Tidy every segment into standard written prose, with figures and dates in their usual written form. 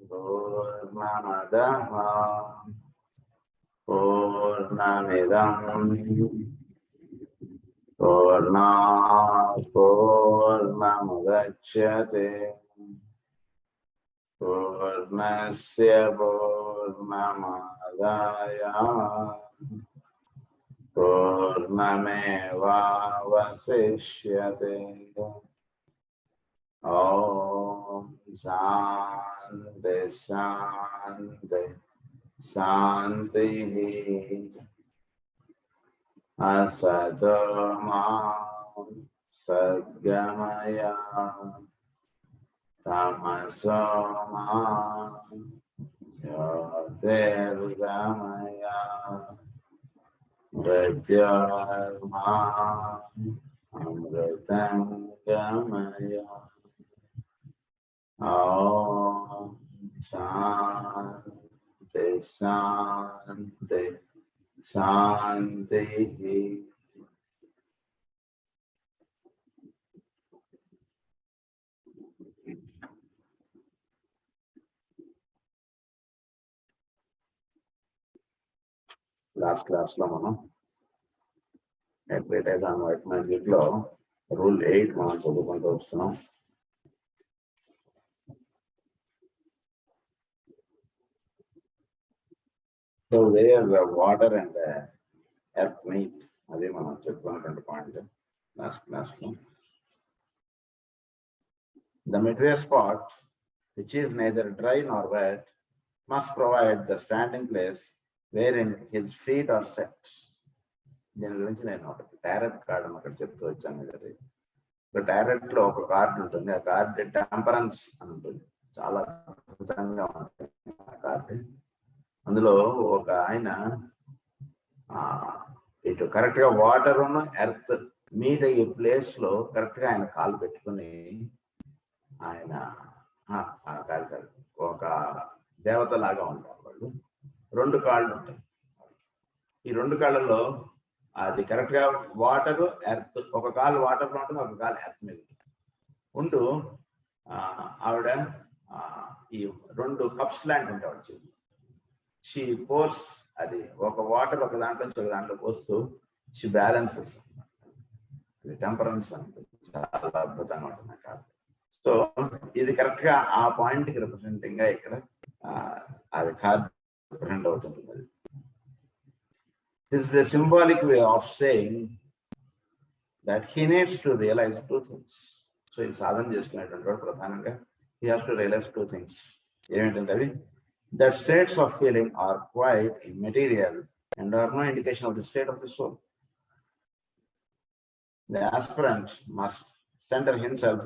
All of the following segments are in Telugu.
पूर्णमदः पूर्णमिदं पूर्णात् पूर्णमुदच्यते पूर्णस्य पूर्णमादाय पूर्णमेवावशिष्यते। ॐ शान्ति शान्ति शान्तिः। असतो मा सद्गमय तमसो मा ज्योतिर्गमय मृत्योर्मा अमृतं गमय। ॐ शान्ति शान्ति शान्तिः। లాస్ట్ క్లాస్లో మనం ట్రీటైస్ ఆన్ వైట్ మ్యాజిక్లో రూల్ 8 మనం చదువుకుంటూ వస్తున్నాం. So where water and earth meet, అది మనం చెప్పుకున్నటువంటి పాయింట్ లాస్ట్ క్లాస్లో. The midway spot, which is neither dry nor wet, must provide the standing place wherein his feet are set. దీని గురించి నేను ఒక టారెట్ కార్డ్ అక్కడ చెప్తూ వచ్చాను కదా. ఇప్పుడు టారెట్ లో ఒక కార్డు ఉంటుంది, ఆ కార్డు టెంపరెన్స్ అని ఉంటుంది, చాలా అద్భుతంగా ఉంటుంది ఆ కార్డు. అందులో ఒక ఆయన ఇటు కరెక్ట్ గా వాటర్ ఎర్త్ మీట్ అయ్యే ప్లేస్ లో కరెక్ట్ గా ఆయన కాలు పెట్టుకుని ఆయన ఒక దేవత లాగా ఉంటారు వాళ్ళు. 2 కాళ్ళు ఉంటాయి. ఈ 2 కాళ్ళలో అది కరెక్ట్ గా వాటర్ ఎర్త్, ఒక కాలు వాటర్ లో ఉంటుంది, ఒక కాలు ఎర్త్ మీద ఉంటూ ఆవిడ ఈ 2 కప్స్ లాంటి ఉంటాయి ఆవిడ చేసి. షీ పోర్స్, అది ఒక వాటర్ ఒక దాంట్లో నుంచి ఒక దాంట్లో పోస్తూ షీ బ్యాలెన్సెస్. ఇది టెంపరెన్స్ అంటే చాలా అద్భుతంగా ఉంటుంది కాదు. సో ఇది కరెక్ట్ గా ఆ పాయింట్ కి రిప్రజెంటింగ్ గా ఇక్కడ అది కార్డ్ రిప్రజెంట్ అవుతుంటుంది. This is a symbolic way of saying that he needs to realize 2 things. So ఇది సాధన చేసుకునేటువంటి ప్రధానంగా he has to realize 2 things. ఏమిటంటే అవి, that states of feeling are quite immaterial and are no indication of the state of the soul. The aspirant must center himself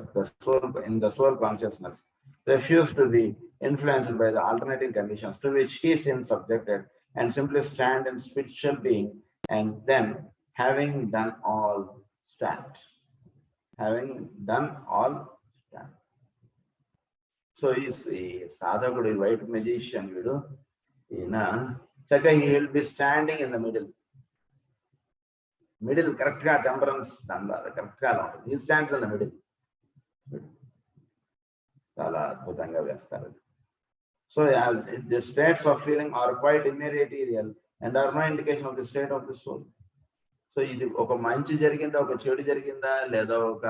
in the soul consciousness, refuse to be influenced by the alternating conditions to which he seems subjected, and simply stand in spiritual being, and then having done all stand. Having done all stand. So he sadhakudu, white magician, he will be standing in the middle. Correct ga temperance correct ga ఉంటుంది. He stands in the middle. చాలా అద్భుతంగా వేస్తారు. So the states of feeling are quite immaterial and are no indication of the state of the soul. So ఇది ఒక మంచి జరిగిందా, ఒక చెడు జరిగిందా, లేదా ఒక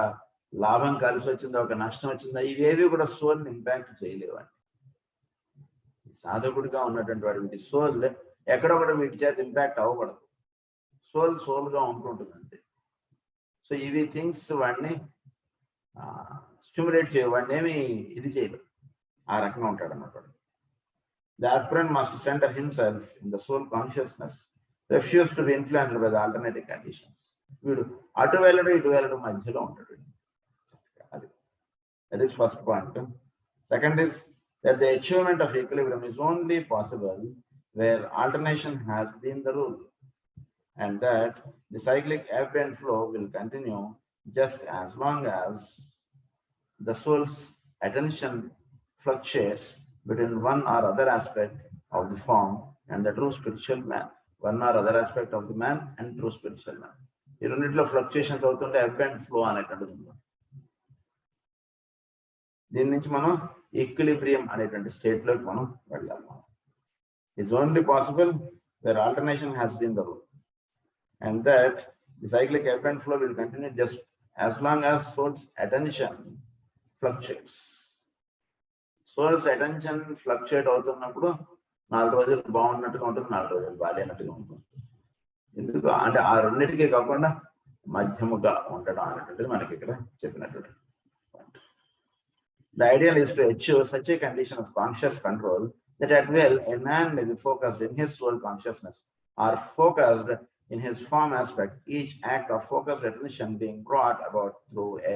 లాభం కలిసి వచ్చిందా, ఒక నష్టం వచ్చిందా, ఇవేవి కూడా సోల్ని ఇంపాక్ట్ చేయలేవండి. సాధకుడిగా ఉన్నటువంటి వాడి సోల్ ఎక్కడో కూడా వీటి చేత ఇంపాక్ట్ అవ్వకూడదు. సోల్గా ఉంటుంటుంది అంతే. సో ఇవి థింగ్స్ వాడిని స్టిమ్యులేట్ చేయ, వాడిని ఏమి ఇది చేయలేదు, ఆ రకంగా ఉంటాడు అన్నమాట. The aspirant must center himself in the soul consciousness, refuse to be influenced by the alternative conditions. వీడు అటు వెళ్ళడం ఇటు వెళ్ళడం మధ్యలో ఉంటాడు. అది that is first point. Second is that the achievement of equilibrium is only possible where alternation has been the rule, and that the cyclic ebb and flow will continue just as long as the soul's attention fluctuates between one or other aspect of the form and the true spiritual man. One or other aspect of the man and true spiritual man. ఈ రెండింటిలో ఫ్లక్చుయేషన్స్ అవుతుంటే ఎబ్ అండ్ ఫ్లో అనేటువంటిది. దీని నుంచి మనం ఈక్విలిబ్రియం అనేటువంటి స్టేట్లోకి మనం వెళ్ళాలి. It's only possible where alternation has been the rule, and that the cyclic ebb and flow will continue just as long as soul's attention fluctuates. Souls attention fluctuate అవుతున్నప్పుడు 4 రోజులు బాగున్నట్టుగా ఉంటుంది, 4 రోజులు బాగాలేనట్టుగా ఉంటుంది. ఎందుకు అంటే ఆ రెండింటికి కాకుండా మధ్యముగా ఉండడం అనేటువంటిది మనకి ఇక్కడ చెప్పినటువంటి. The ideal is to achieve such a condition of conscious control that at will a man may be focused in his soul consciousness or focused in his form aspect, each act of focused attention being brought about through a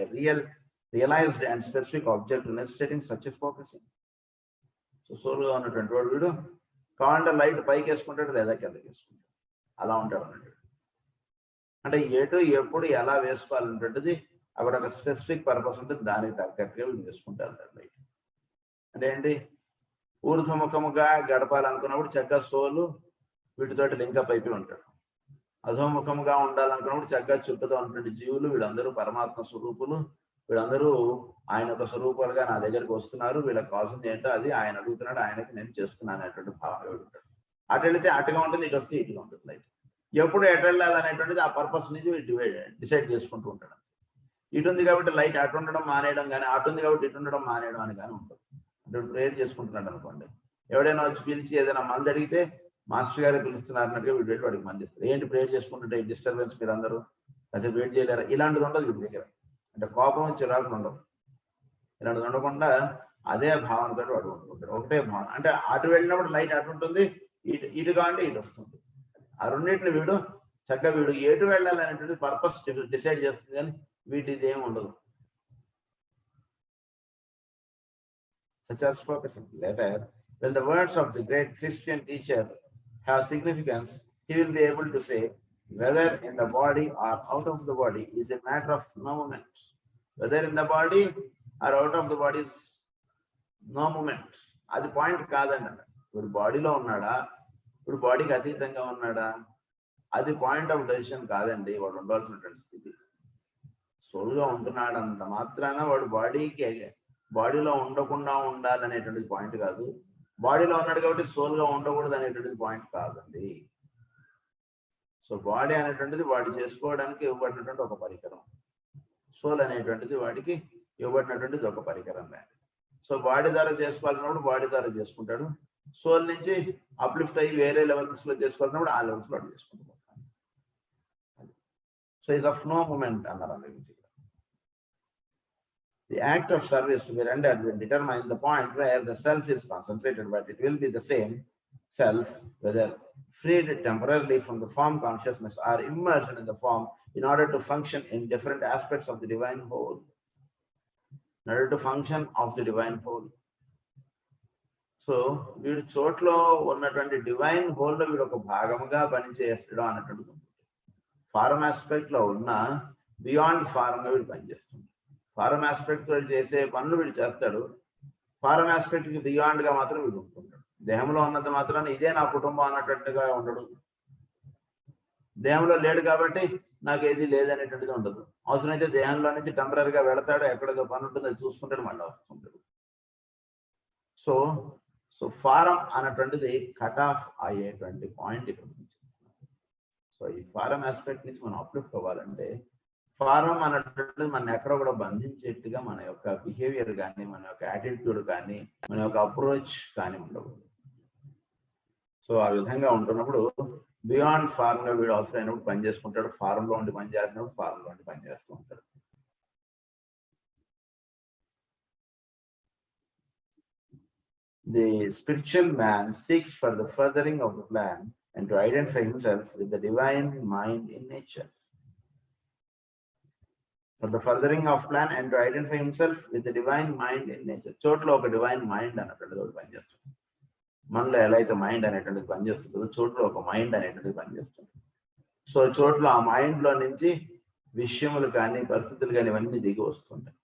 realized and specific object necessitating such a focusing. So soul గా ఉన్నటువంటి వాడు వీడు కావాలంటే లైట్ పైకి వేసుకుంటాడు లేదా కిందకి వేసుకుంటాడు, అలా ఉంటాడు అన్నట్టు. అంటే ఎటు ఎప్పుడు ఎలా వేసుకోవాలనేటువంటిది అక్కడ ఒక స్పెసిఫిక్ పర్పస్ ఉంటుంది, దానికి తగ్గట్టుగా వీళ్ళు వేసుకుంటారు లైట్. అంటే ఏంటి, ఊర్ధ్వముఖముగా గడపాలనుకున్నప్పుడు చక్కగా సోలు వీటితోటి లింకప్ అయిపోయి ఉంటాడు. అధోముఖముగా ఉండాలనుకున్నప్పుడు చక్కగా చుట్టూతో ఉన్నటువంటి జీవులు వీళ్ళందరూ పరమాత్మ స్వరూపులు, వీళ్ళందరూ ఆయన ఒక స్వరూపాలుగా నా దగ్గరికి వస్తున్నారు, వీళ్ళకి కావాల్సింది ఏంటో అది ఆయన అడుగుతున్నాడు, ఆయనకి నేను చేస్తున్నాను అనేటువంటి భావన ఉంటాడు. అటు వెళితే అటుగా ఉంటుంది, ఇటు వస్తే ఇటుగా ఉంటుంది లైట్. ఎప్పుడు ఎటు వెళ్ళాలనేటువంటిది ఆ పర్పస్ నుంచి డిసైడ్ చేసుకుంటూ ఉంటాడు. ఇటు ఉంది కాబట్టి లైట్ అటు ఉండడం మానేయడం కానీ, అటు ఉంది కాబట్టి ఇటు ఉండడం మానేయడం అని కానీ ఉంటుంది. అంటే ప్రేయర్ చేసుకుంటున్నాడు అనుకోండి, ఎవడైనా వచ్చి పిలిచి ఏదైనా మంది అడిగితే మాస్టర్ గారు పిలుస్తున్నారు అన్నట్టుగా వీడు వెళ్ళి వాడికి మంది ఇస్తారు. ఏంటి ప్రేయర్ చేసుకుంటుంటే డిస్టర్బెన్స్ మీరు అందరూ అసలు వెయిట్ చేయలేరా, ఇలాంటిది ఉండదు వీడి దగ్గర. అంటే కోపం చిరాకులు ఉండవు, ఇలాంటిది ఉండకుండా అదే భావనతో వాడు ఉంటుంటాడు. ఒకటే భావన, అంటే అటు వెళ్ళినప్పుడు లైట్ అటు ఉంటుంది, ఇటు కావాలంటే ఇటు వస్తుంది. ఆ రెండింటిని వీడు చక్కగా వీడు ఎటు వెళ్ళాలనేటువంటి పర్పస్ డిసైడ్ చేస్తుంది, కానీ వీటిది ఏమి ఉండదు. Such as focusing. Later, when the words of the great Christian teacher have significance, he will be able to say whether in the body or out of the body is a matter of no moment. Whether in the body or out of the body is no moment. అది పాయింట్ కాదండి. ఇప్పుడు బాడీలో ఉన్నాడా, ఇప్పుడు బాడీకి అతీతంగా ఉన్నాడా, అది పాయింట్ ఆఫ్ డెసిషన్ కాదండి. వాడు ఉండాల్సినటువంటి స్థితి సోల్గా ఉంటున్నాడంత మాత్రాన వాడు బాడీలో ఉండకుండా ఉండాలనేటువంటిది పాయింట్ కాదు. బాడీలో ఉన్నాడు కాబట్టి సోల్గా ఉండకూడదు అనేటువంటిది పాయింట్ కాదండి. సో బాడీ అనేటువంటిది వాడు చేసుకోవడానికి ఇవ్వబడినటువంటి ఒక పరికరం, సోల్ అనేటువంటిది వాడికి ఇవ్వబడినటువంటిది ఒక పరికరం. సో బాడీ ద్వారా చేసుకోవాల్సినప్పుడు బాడీ ద్వారా చేసుకుంటాడు, సోల్ నుంచి అప్లిఫ్ట్ అయ్యి వేరే లెవెల్స్ లో చేసుకోవాల్సినప్పుడు ఆ లెవెల్స్ లో వాడు చేసుకుంటాడు. So is of no moment అన్నారు అందుకు. The act of service to be rendered will determine the point where the self is concentrated, but it will be the same self whether freed temporarily from the form consciousness or immersed in the form in order to function in different aspects of the divine whole. In order to function of the divine whole. So, వీడు చోట్లో ఉన్నటువంటి డివైన్ హోల్ లో వీడు ఒక భాగముగా పనిచేయడం అన్నట్టు. ఫారం ఆస్పెక్ట్ లో ఉన్న బియాండ్ ఫారం గా వీడు పనిచేస్తుంది. ఫారం ఆస్పెక్ట్ చేసే పనులు వీడు చేస్తాడు, ఫారం ఆస్పెక్ట్ కి బియాండ్ గా మాత్రం వీడు ఉంటుంటాడు. దేహంలో ఉన్నంత మాత్రాన్ని ఇదే నా కుటుంబం అన్నట్టుగా ఉండడు. దేహంలో లేడు కాబట్టి నాకు ఏది లేదనేటువంటిది ఉండదు. అవసరమైతే దేహంలో నుంచి టెంపరీగా వెళతాడు, ఎక్కడికో పని ఉంటుంది అది చూసుకుంటాడు, మళ్ళీ వస్తుంటాడు. సో ఫారం అన్నటువంటిది కట్ ఆఫ్ అయ్యేటువంటి పాయింట్ ఇక్కడ నుంచి. సో ఈ ఫారం ఆస్పెక్ట్ నుంచి మనం అప్లిఫ్ట్ అవ్వాలంటే ఫారం అన్నటువంటిది మన ఎక్కడ కూడా బంధించేట్టుగా మన యొక్క బిహేవియర్ కానీ, మన యొక్క యాటిట్యూడ్ కానీ, మన యొక్క అప్రోచ్ కానీ ఉండవు. సో ఆ విధంగా ఉంటున్నప్పుడు బియాండ్ ఫారం లో వీడు అవసరమైనప్పుడు పని చేసుకుంటాడు, ఫారంలో ఉండి పని చేసినప్పుడు ఫారంలో ఉండి పని చేస్తూ ఉంటాడు. The spiritual man seeks for the furthering of the plan and to identify himself with the divine mind in nature. For the furthering of plan and to identify himself with the divine mind in nature. చోట్ల ఒక డివైన్ మైండ్ అనేటువంటిది ఒకటి పనిచేస్తుంది. మనలో ఎలా అయితే మైండ్ అనేటువంటిది పనిచేస్తుందో చోట్ల ఒక మైండ్ అనేటువంటిది పనిచేస్తుంది. సో చోట్ల ఆ మైండ్ లో నుంచి విషయములు కానీ, పరిస్థితులు కానీ ఇవన్నీ దిగి వస్తుంటాయి.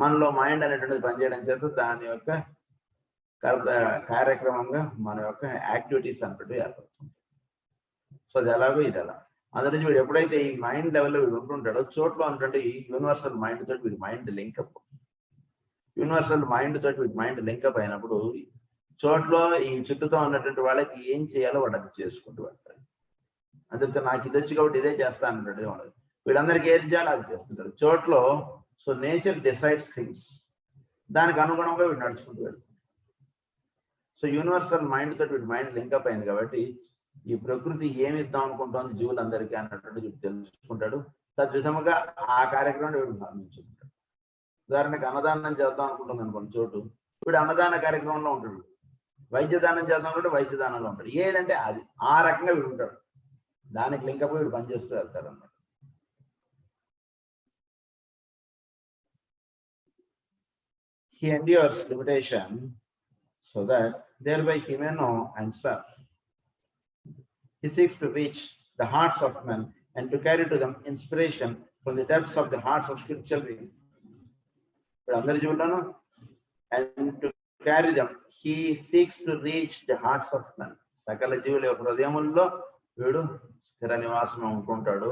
మనలో మైండ్ అనేటువంటిది పనిచేయడం చేత దాని యొక్క కార్యక్రమంగా మన యొక్క యాక్టివిటీస్ అనేటువంటివి ఏర్పడుతుంది. సో అది ఎలాగో ఇది ఎలా అందులో వీడు ఎప్పుడైతే ఈ మైండ్ లెవెల్లో వీడు ఉంటుంటాడో చోట్ల ఉన్నటువంటి ఈ యూనివర్సల్ మైండ్ తోటి వీడి mind link up. Universal mind తోటి వీటి మైండ్ లింకప్ అయినప్పుడు చోట్లో ఈ చుట్టూతో ఉన్నటువంటి వాళ్ళకి ఏం చేయాలో వాడు అది చేసుకుంటూ వెళ్తారు. అందుకే నాకు ఇది వచ్చి కాబట్టి ఇదే చేస్తాను అన్నట్టు ఉండదు. వీళ్ళందరికీ ఏది చేయాలో అది చేస్తుంటారు చోట్లో. సో నేచర్ డిసైడ్స్ థింగ్స్, దానికి అనుగుణంగా వీడు నడుచుకుంటూ వెళ్తారు. సో యూనివర్సల్ మైండ్ తోటి వీటి మైండ్ లింకప్ అయింది కాబట్టి ఈ ప్రకృతి ఏమి ఇద్దాం అనుకుంటోంది జీవులందరికీ అన్నట్టు వీడు తెలుసుకుంటాడు. తద్విధముగా ఆ కార్యక్రమం వీడు భావించుకుంటాడు. ఉదాహరణకి అన్నదానం చేద్దాం అనుకుంటుంది అనుకోండి చోటు, వీడు అన్నదాన కార్యక్రమంలో ఉంటాడు. వైద్యదానం చేద్దాం అంటే వైద్యదానంలో ఉంటాడు. ఏదంటే అది ఆ రకంగా వీడు ఉంటాడు. దానికి లింకప్ వీడు పనిచేస్తూ వెళ్తాడు అన్నమాట. He endures limitation so that thereby he may know and serve. He seeks to reach the hearts of men and to carry to them inspiration from the depths of the hearts of spiritual beings. And to carry them, he seeks to reach the hearts of men. సకల జీవుల యొక్క హృదయముల్లో వీడు స్థిర నివాసం ఉంటుంటాడు.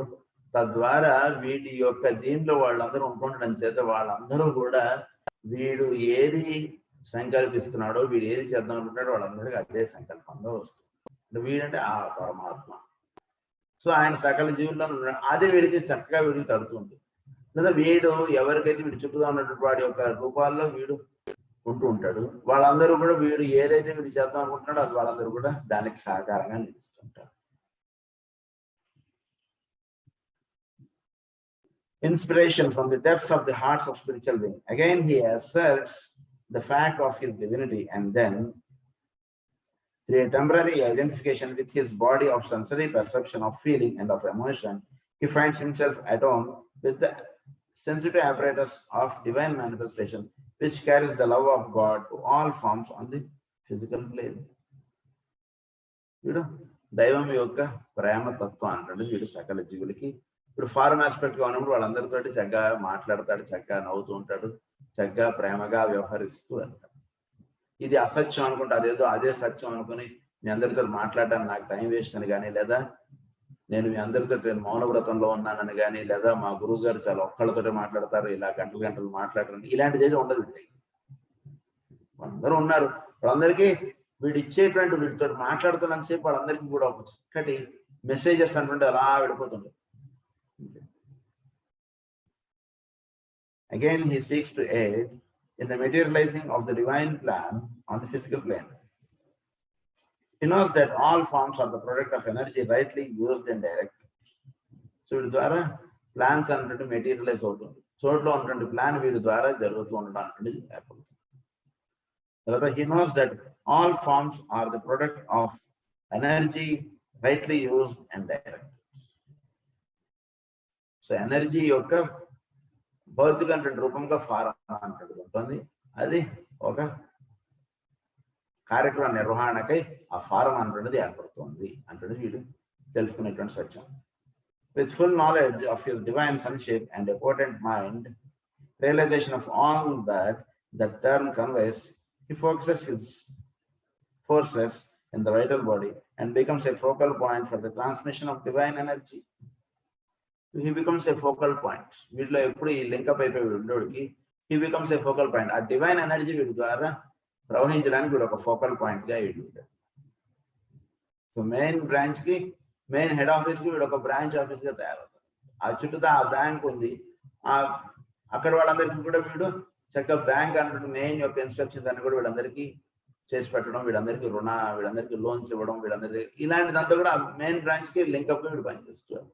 తద్వారా వీటి యొక్క దీంట్లో వాళ్ళందరూ ఉంటుండడం చేత వాళ్ళందరూ కూడా వీడు ఏది సంకల్పిస్తున్నాడో, వీడు ఏది చేద్దాం అనుకుంటాడో వాళ్ళందరికీ అదే సంకల్పంగా వస్తుంది. వీడంటే ఆ పరమాత్మ. సో ఆయన సకల జీవుల్లో అదే వీడికి చక్కగా వీడికి తడుతుంది. లేదా వీడు ఎవరికైతే వీడి చుట్టూగా ఉన్నటువంటి వాడి యొక్క రూపాల్లో వీడు ఉంటూ ఉంటాడు. వాళ్ళందరూ కూడా వీడు ఏదైతే వీడు చేద్దాం అనుకుంటున్నాడో అది వాళ్ళందరూ కూడా దానికి సహకారంగా నిలుస్తుంటారు. Inspiration from the depths of the hearts of spiritual being. Again, he asserts the fact of his divinity, and then, through a temporary identification with his body of sensory perception, of feeling, and of emotion, he finds himself at home with the sensitive apparatus of divine manifestation, which carries the love of God to all forms on the physical plane. వీడు దైవం యొక్క ప్రేమ తత్వం అంటే వీడు సకల జీవులకి ఇప్పుడు ఫారెన్ ఆస్పెక్ట్ గా ఉన్నప్పుడు వాళ్ళందరితో చక్కగా మాట్లాడతాడు, చక్కగా నవ్వుతూ ఉంటాడు, చక్కగా ప్రేమగా వ్యవహరిస్తూ వెళ్తాడు. ఇది అసత్యం అనుకుంటే అదేదో అదే సత్యం అనుకుని మీ అందరితో మాట్లాడడానికి నాకు టైం వేస్ట్ అని కానీ, లేదా నేను మీ అందరితో మౌనవ్రతంలో ఉన్నానని కానీ, లేదా మా గురువు గారు చాలా ఒక్కళ్ళతో మాట్లాడతారు, ఇలా గంటలు గంటలు మాట్లాడరు, ఇలాంటిది ఏదో ఉండదు. అందరూ ఉన్నారు, వాళ్ళందరికీ వీడు ఇచ్చేటువంటి వీటితో మాట్లాడుతున్నంతసేపు వాళ్ళందరికీ కూడా ఒక చక్కటి మెసేజెస్ అనుకుంటే అలా వెళ్ళిపోతుంది. Again, he seeks to aid in the materializing of the divine plan on the physical plane. He knows that all forms are the product of energy rightly used and directed. So, వీడి ద్వారా ప్లాన్స్ అన్నట్టు మెటీరియలైజ్ అవుతుంది. చోట్లో ఉన్నటువంటి ప్లాన్ వీడి ద్వారా జరుగుతూ ఉండడం అన్నది ఏర్పడుతుంది. తర్వాత he knows that all forms are the product of energy rightly used and directed. So energy యొక్క భౌతిక రూపంగా ఫారం అంటాడు ఉంటుంది. అది ఒక కార్యక్రమ నిర్వహణకై ఆ ఫారం అంటున్నది ఏర్పడుతుంది అంటున్నది వీడు తెలుసుకునేటువంటి సత్యం. With full knowledge of his divine sonship and a potent mind, realization of all that the term conveys, he focuses his forces in the vital body and becomes a focal point for the transmission of divine energy. He becomes a focal point. వీటిలో ఎప్పుడు ఈ లింకప్ అయిపోయి ఉండేవాడికి he becomes a focal point. ఆ డివైన్ ఎనర్జీ వీడి ద్వారా ప్రవహించడానికి వీడు ఒక ఫోకల్ పాయింట్ గా వీడు ఉంటాడు. సో మెయిన్ బ్రాంచ్ కి, మెయిన్ హెడ్ ఆఫీస్ కి వీడు ఒక బ్రాంచ్ ఆఫీస్ గా తయారవుతాడు. ఆ చుట్టూ ఆ బ్యాంక్ ఉంది, అక్కడ వాళ్ళందరికీ కూడా వీడు చక్కగా బ్యాంక్ అన్నట్టు మెయిన్ యొక్క ఇన్స్ట్రక్షన్స్ అన్ని కూడా వీళ్ళందరికీ చేసి పెట్టడం, వీళ్ళందరికీ వీళ్ళందరికీ లోన్స్ ఇవ్వడం, వీళ్ళందరికీ ఇలాంటిదంతా కూడా మెయిన్ బ్రాంచ్ కి లింకప్ వీడు పనిచేస్తాడు.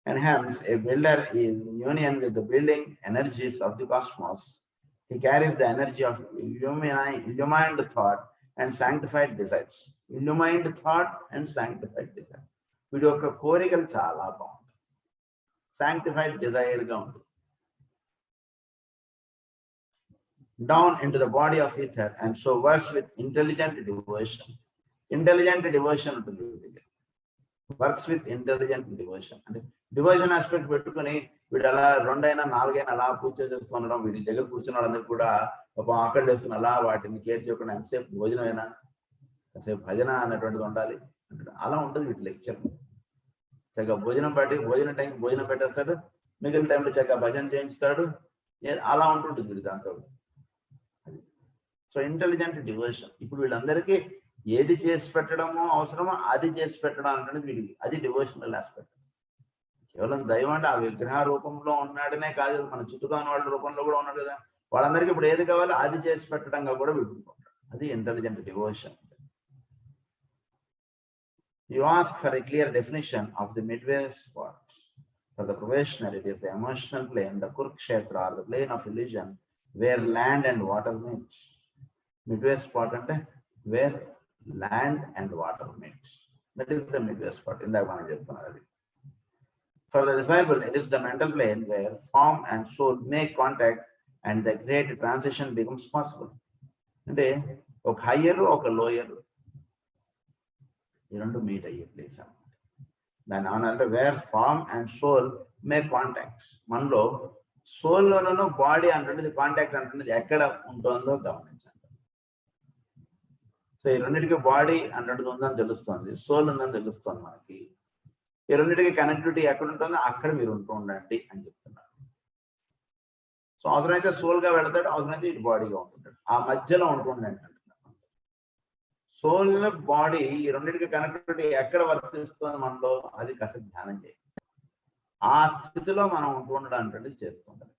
And hence, a builder is in union with the building energies of the cosmos. He carries the energy of illumined thought and sanctified desires. Illumined thought and sanctified desire. వీడి యొక్క కోరికలు చాలా బాగుంటాయి, sanctified desire గా ఉంటుంది. Down into the body of ether and so works with intelligent devotion. Intelligent devotion ఉంటుంది వీడికి. Works with intelligent devotion. అంటే డివోషన్ ఆస్పెక్ట్ పెట్టుకుని వీడు అలా 2 అయినా 4 అయినా అలా పూజ చేస్తూ ఉండడం, వీడి దగ్గర కూర్చున్న వాళ్ళందరికీ కూడా ఒక ఆకలి వేస్తున్న అలా వాటిని కేర్ చేయకుండా ఎంతసేపు భోజనం అయినా ఎంతసేపు భజన అన్నటువంటిది ఉండాలి అంటే అలా ఉంటుంది వీటి లెక్చర్. చక్కగా భోజనం టైం భోజనం పెట్టేస్తాడు, మిగిలిన టైంలో చక్కగా భజన చేయించుతాడు, అలా ఉంటుంటుంది దాంతో. So intelligent devotion. ఇప్పుడు వీళ్ళందరికీ ఏది చేసి పెట్టడమో అవసరమో అది చేసి పెట్టడం అనేది వీడికి, అది డివోషనల్ ఆస్పెక్ట్. కేవలం దైవం అంటే ఆ విగ్రహ రూపంలో ఉన్నాడనే కాదు, మన చుట్టూ ఉన్న వాళ్ళ రూపంలో కూడా ఉన్నాడు కదా. వాళ్ళందరికీ ఇప్పుడు ఏది కావాలో అది చేసి పెట్టడంగా కూడా వీడుకుంటారు. అది intelligent devotion. You ask for a clear definition of the midway spot. For the probationer, it is the emotional plane, the Kurukshetra, or the plane of illusion, where land and water meet. Midway spot ante where land and water meet. That is the midway spot. In that one, for the disciple, it is the mental plane where form and soul make contact, and the great transition becomes possible. Ante oka higher oka lower ఈ రెండు మీట్ అయ్యే ప్లేస్ అన్నమాట. దాన్ని ఏమన్నారంటే where form and soul make contacts. మనలో సోల్లోనూ బాడీ అంటున్నది కాంటాక్ట్ అంటున్నది ఎక్కడ ఉంటుందో గమనించండి. సో ఈ రెండింటికి బాడీ అంటున్నది ఉందని తెలుస్తుంది, సోల్ ఉందని తెలుస్తుంది మనకి. ఈ రెండింటికి కనెక్టివిటీ ఎక్కడ ఉంటుందో అక్కడ మీరు ఉంటూ ఉండండి అని చెప్తున్నారు. సో అవసరమైతే సోల్గా వెళతాడు, అవసరమైతే ఇటు బాడీగా ఉంటుంటాడు, ఆ మధ్యలో ఉంటుండండి. సోల్ బాడీ ఈ రెండింటికి కనెక్టివిటీ ఎక్కడ వర్తిస్తుంది మనలో, అది కాస్త ధ్యానం చేయాలి. ఆ స్థితిలో మనం ఉంటూ ఉండడానికి చేస్తుంటాం.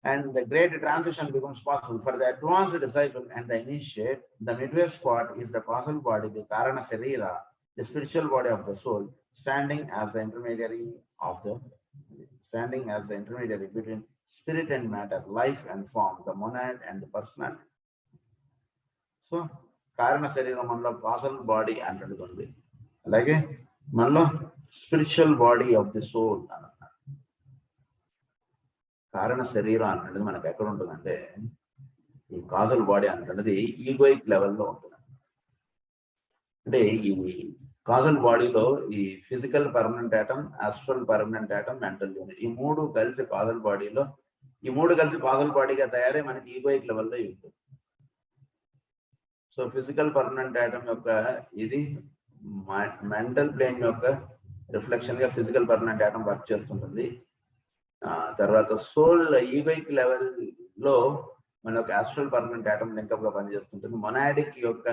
And the great transition becomes possible for the advanced disciple and the initiate. The midway spot is the causal body, the karana sarira, the spiritual body of the soul, standing as the intermediary between spirit and matter, life and form, the monad and the personality. So karana sarira manlo causal body antundi, alage manlo spiritual body of the soul. కారణ శరీరం అన్నది మనకు ఎక్కడ ఉంటుందంటే ఈ కాజల్ బాడీ అన్నది ఈగోయిక్ లెవెల్లో ఉంటుంది. అంటే ఈ కాజల్ బాడీలో ఈ physical permanent atom, astral permanent atom, mental unit, ఈ మూడు కలిసి కాజల్ బాడీలో, ఈ మూడు కలిసి కాజల్ బాడీగా తయారై మనకి ఈగోయిక్ లెవెల్లో ఉంటుంది. సో ఫిజికల్ పర్మనెంట్ ఆటమ్ యొక్క ఇది మెంటల్ ప్లేన్ యొక్క రిఫ్లెక్షన్ గా ఫిజికల్ పర్మనెంట్ ఆటమ్ వర్క్ చేస్తుంటుంది. తర్వాత సోల్ ఈగోయిక్ లెవెల్ లో మన యొక్క ఆస్ట్రల్ పర్మనెంట్ ఆటమ్ లింకప్ గా పనిచేస్తుంటుంది. మొనాడిక్ యొక్క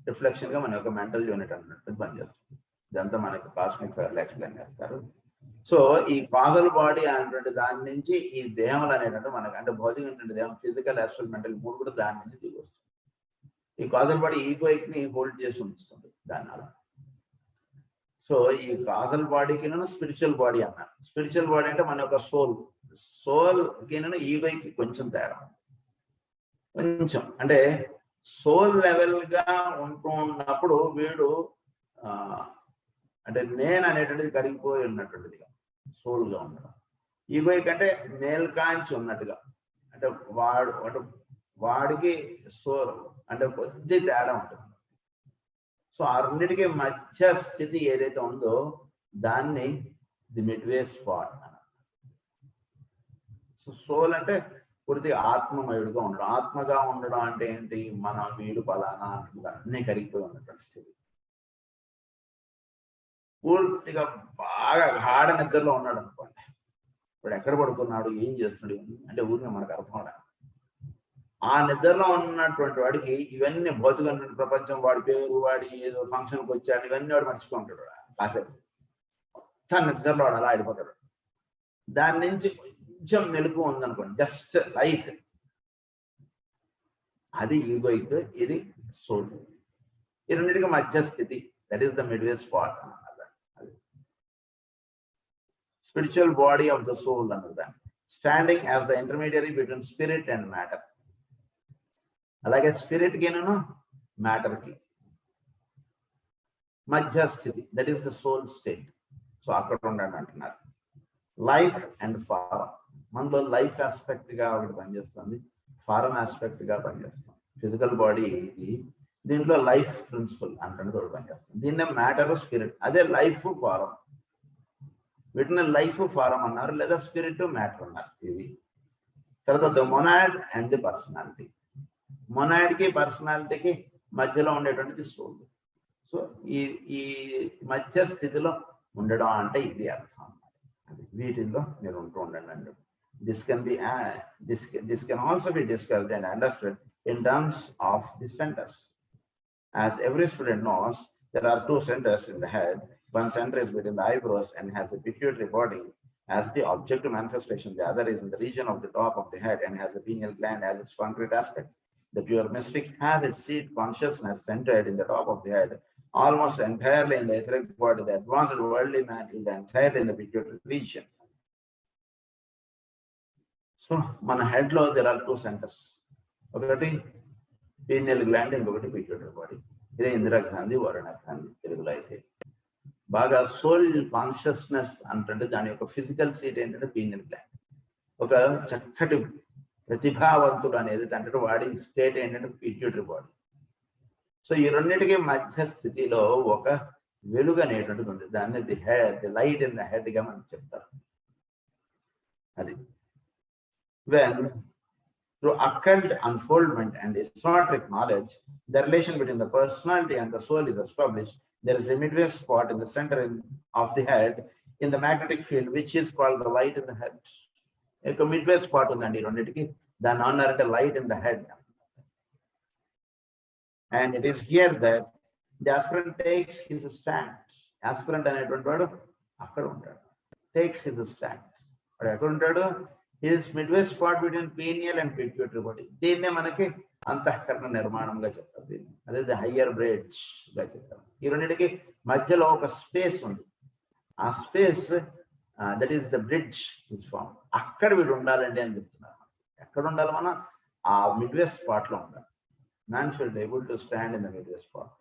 రిఫ్లెక్షన్ గా మన యొక్క మెంటల్ యూనిట్ అన్నట్టు పనిచేస్తుంది. ఇదంతా మనకి కాస్మిక్ ఎక్స్ప్లెయిన్ చేస్తారు. సో ఈ కాజల్ బాడీ అనేటువంటి దాని నుంచి ఈ దేహములు అనేటువంటి మనకి అంటే భౌతికమైనటువంటి దేహం, ఫిజికల్, ఆస్ట్రల్, మెంటల్ మూడు కూడా దాని నుంచి దిగి వస్తుంది. ఈ కాజల్ బాడీ ఈగోయిక్ ని హోల్డ్ చేసి ఉంచుతుంది దానివల్ల. సో ఈ కాజల్ బాడీకి స్పిరిచువల్ బాడీ అన్నారు. స్పిరిచువల్ బాడీ అంటే మన యొక్క సోల్కి ఈగోకి కొంచెం తేడా, కొంచెం అంటే సోల్ లెవెల్ గా ఉంటూ ఉన్నప్పుడు వీడు అంటే నేను అనేటువంటిది కరిగిపోయి ఉన్నటువంటిదిగా సోల్ గా ఉండడం. ఈగోయిక్ అంటే మేల్కాంచి ఉన్నట్టుగా, అంటే వాడికి సోల్ అంటే కొద్ది తేడా ఉంటుంది. సో ఆ రెండింటికి మధ్య స్థితి ఏదైతే ఉందో దాన్ని ది మిడ్వే స్పాట్ అన్నారు. సో సోల్ అంటే పూర్తిగా ఆత్మమయుడుగా ఉండడం. ఆత్మగా ఉండడం అంటే ఏంటి, మన వీడు పలానా అన్నీ కరిగిపోయి ఉన్నటువంటి స్థితి. పూర్తిగా బాగా గాఢ నిద్రలో ఉన్నాడు అనుకోండి, ఇప్పుడు ఎక్కడ పడుకున్నాడు, ఏం చేస్తున్నాడు అంటే ఊరిని మనకు అర్థం అవడం. ఆ నిద్రలో ఉన్నటువంటి వాడికి ఇవన్నీ భౌతిక ప్రపంచం, వాడి పేరు, వాడి ఏదో ఫంక్షన్కి వచ్చాడు, ఇవన్నీ వాడు మర్చిపోంటాడు. కాసేపు మొత్తం నిద్రలో వాడు అలా ఆడిపోతాడు. దాని నుంచి కొంచెం మెలకు ఉందనుకోండి, జస్ట్ లైట్, అది ఈగోయిక్, ఇది సోల్. ఈ రెండింటికి మధ్య స్థితి, that is the midway spot అన్నమాట. Spiritual body of the soul అన్నది standing as the intermediary between spirit and matter. అలాగే స్పిరిట్ కి మ్యాటర్ కి మధ్య స్థితి, that is the soul state. So అక్కడ ఉండండి అంటున్నారు. లైఫ్ అండ్ ఫారం, మనలో లైఫ్ ఆస్పెక్ట్ గా ఒకటి పనిచేస్తుంది, ఫారం ఆస్పెక్ట్ గా పనిచేస్తుంది. ఫిజికల్ బాడీ దీంట్లో లైఫ్ ప్రిన్సిపల్ అంటే ఒకటి పనిచేస్తుంది. దీన్నే మ్యాటర్, స్పిరిట్, అదే లైఫ్, ఫారం. వీటిని లైఫ్, ఫారం అన్నారు, లేదా స్పిరిట్, మ్యాటర్ అన్నారు. ఇది తర్వాత the monad and the personality. మొనాడ్కి పర్సనాలిటీకి మధ్యలో ఉండేటువంటిది సోల్. సో ఈ మధ్య స్థితిలో ఉండడం అంటే ఇది అర్థం. వీటిల్లో మీరు ఉంటూ ఉండండి. This can be this can also be discussed and understood in terms of the centers. As every student knows, there are two centers in the head. One center is between the eyebrows and has a pituitary body as the objective manifestation. The other is in the region of the top of the head and has a pineal gland as its concrete aspect. The pure mystic has its seat consciousness centered in the top of the head, almost entirely in the etheric body. The advanced worldly man is entirely in the pituitary region. So, మన హెడ్ లో there are two centers. ఒకటి పీనియల్ గ్లాండ్, ఇంకొకటి పిట్యూటరీ బాడీ. ఇదే ఇందిరా గాంధీ, వరుణ గాంధీ తెలుగులో అయితే. బాగా సోల్ కాన్షియస్నెస్ అంటే దాని యొక్క ఫిజికల్ సీట్ ఏంటంటే పీనియల్ గ్లాండ్. ఒక చక్కటి ప్రతిభావంతుడు అనేది అంటే వాడి స్టేట్ ఏంటంటే పిట్యూటరీ బాడీ. సో ఈ రెండింటికి మధ్య స్థితిలో ఒక వెలుగు అనేటువంటిది ఉంది. దాన్ని the light in the head గా మనం చెప్తారు. అది when through occult unfoldment and esoteric knowledge, the relation between the personality and the soul is established. There is a midway spot in the center of the head in the magnetic field, which is called the light in the head. A midway spot undandi renditiki dan annarante light in the head, and it is here that the aspirant takes his stand. Aspirant అనేటువంటి వాడు అక్కడ ఉంటాడు, takes his stand. వాడు ఎక్కడ ఉంటాడు? His midway spot between pineal and pituitary body. దీన్నే మనకి అంతఃకరణ నిర్మాణంగా చెప్తారు. దీన్ని అదే ది హయ్యర్ బ్రిడ్జ్ గా చెప్తారు. ఈ రెండింటికి మధ్యలో ఒక స్పేస్ ఉంది. ఆ space that is the bridge is form. అక్కడ వీడు ఉండాలండి అని చెప్తున్నారు. ఎక్కడ ఉండాలి? మనం ఆ మిడ్వే స్పాట్ లో ఉండాలి. Man should able to stand in the midway spot.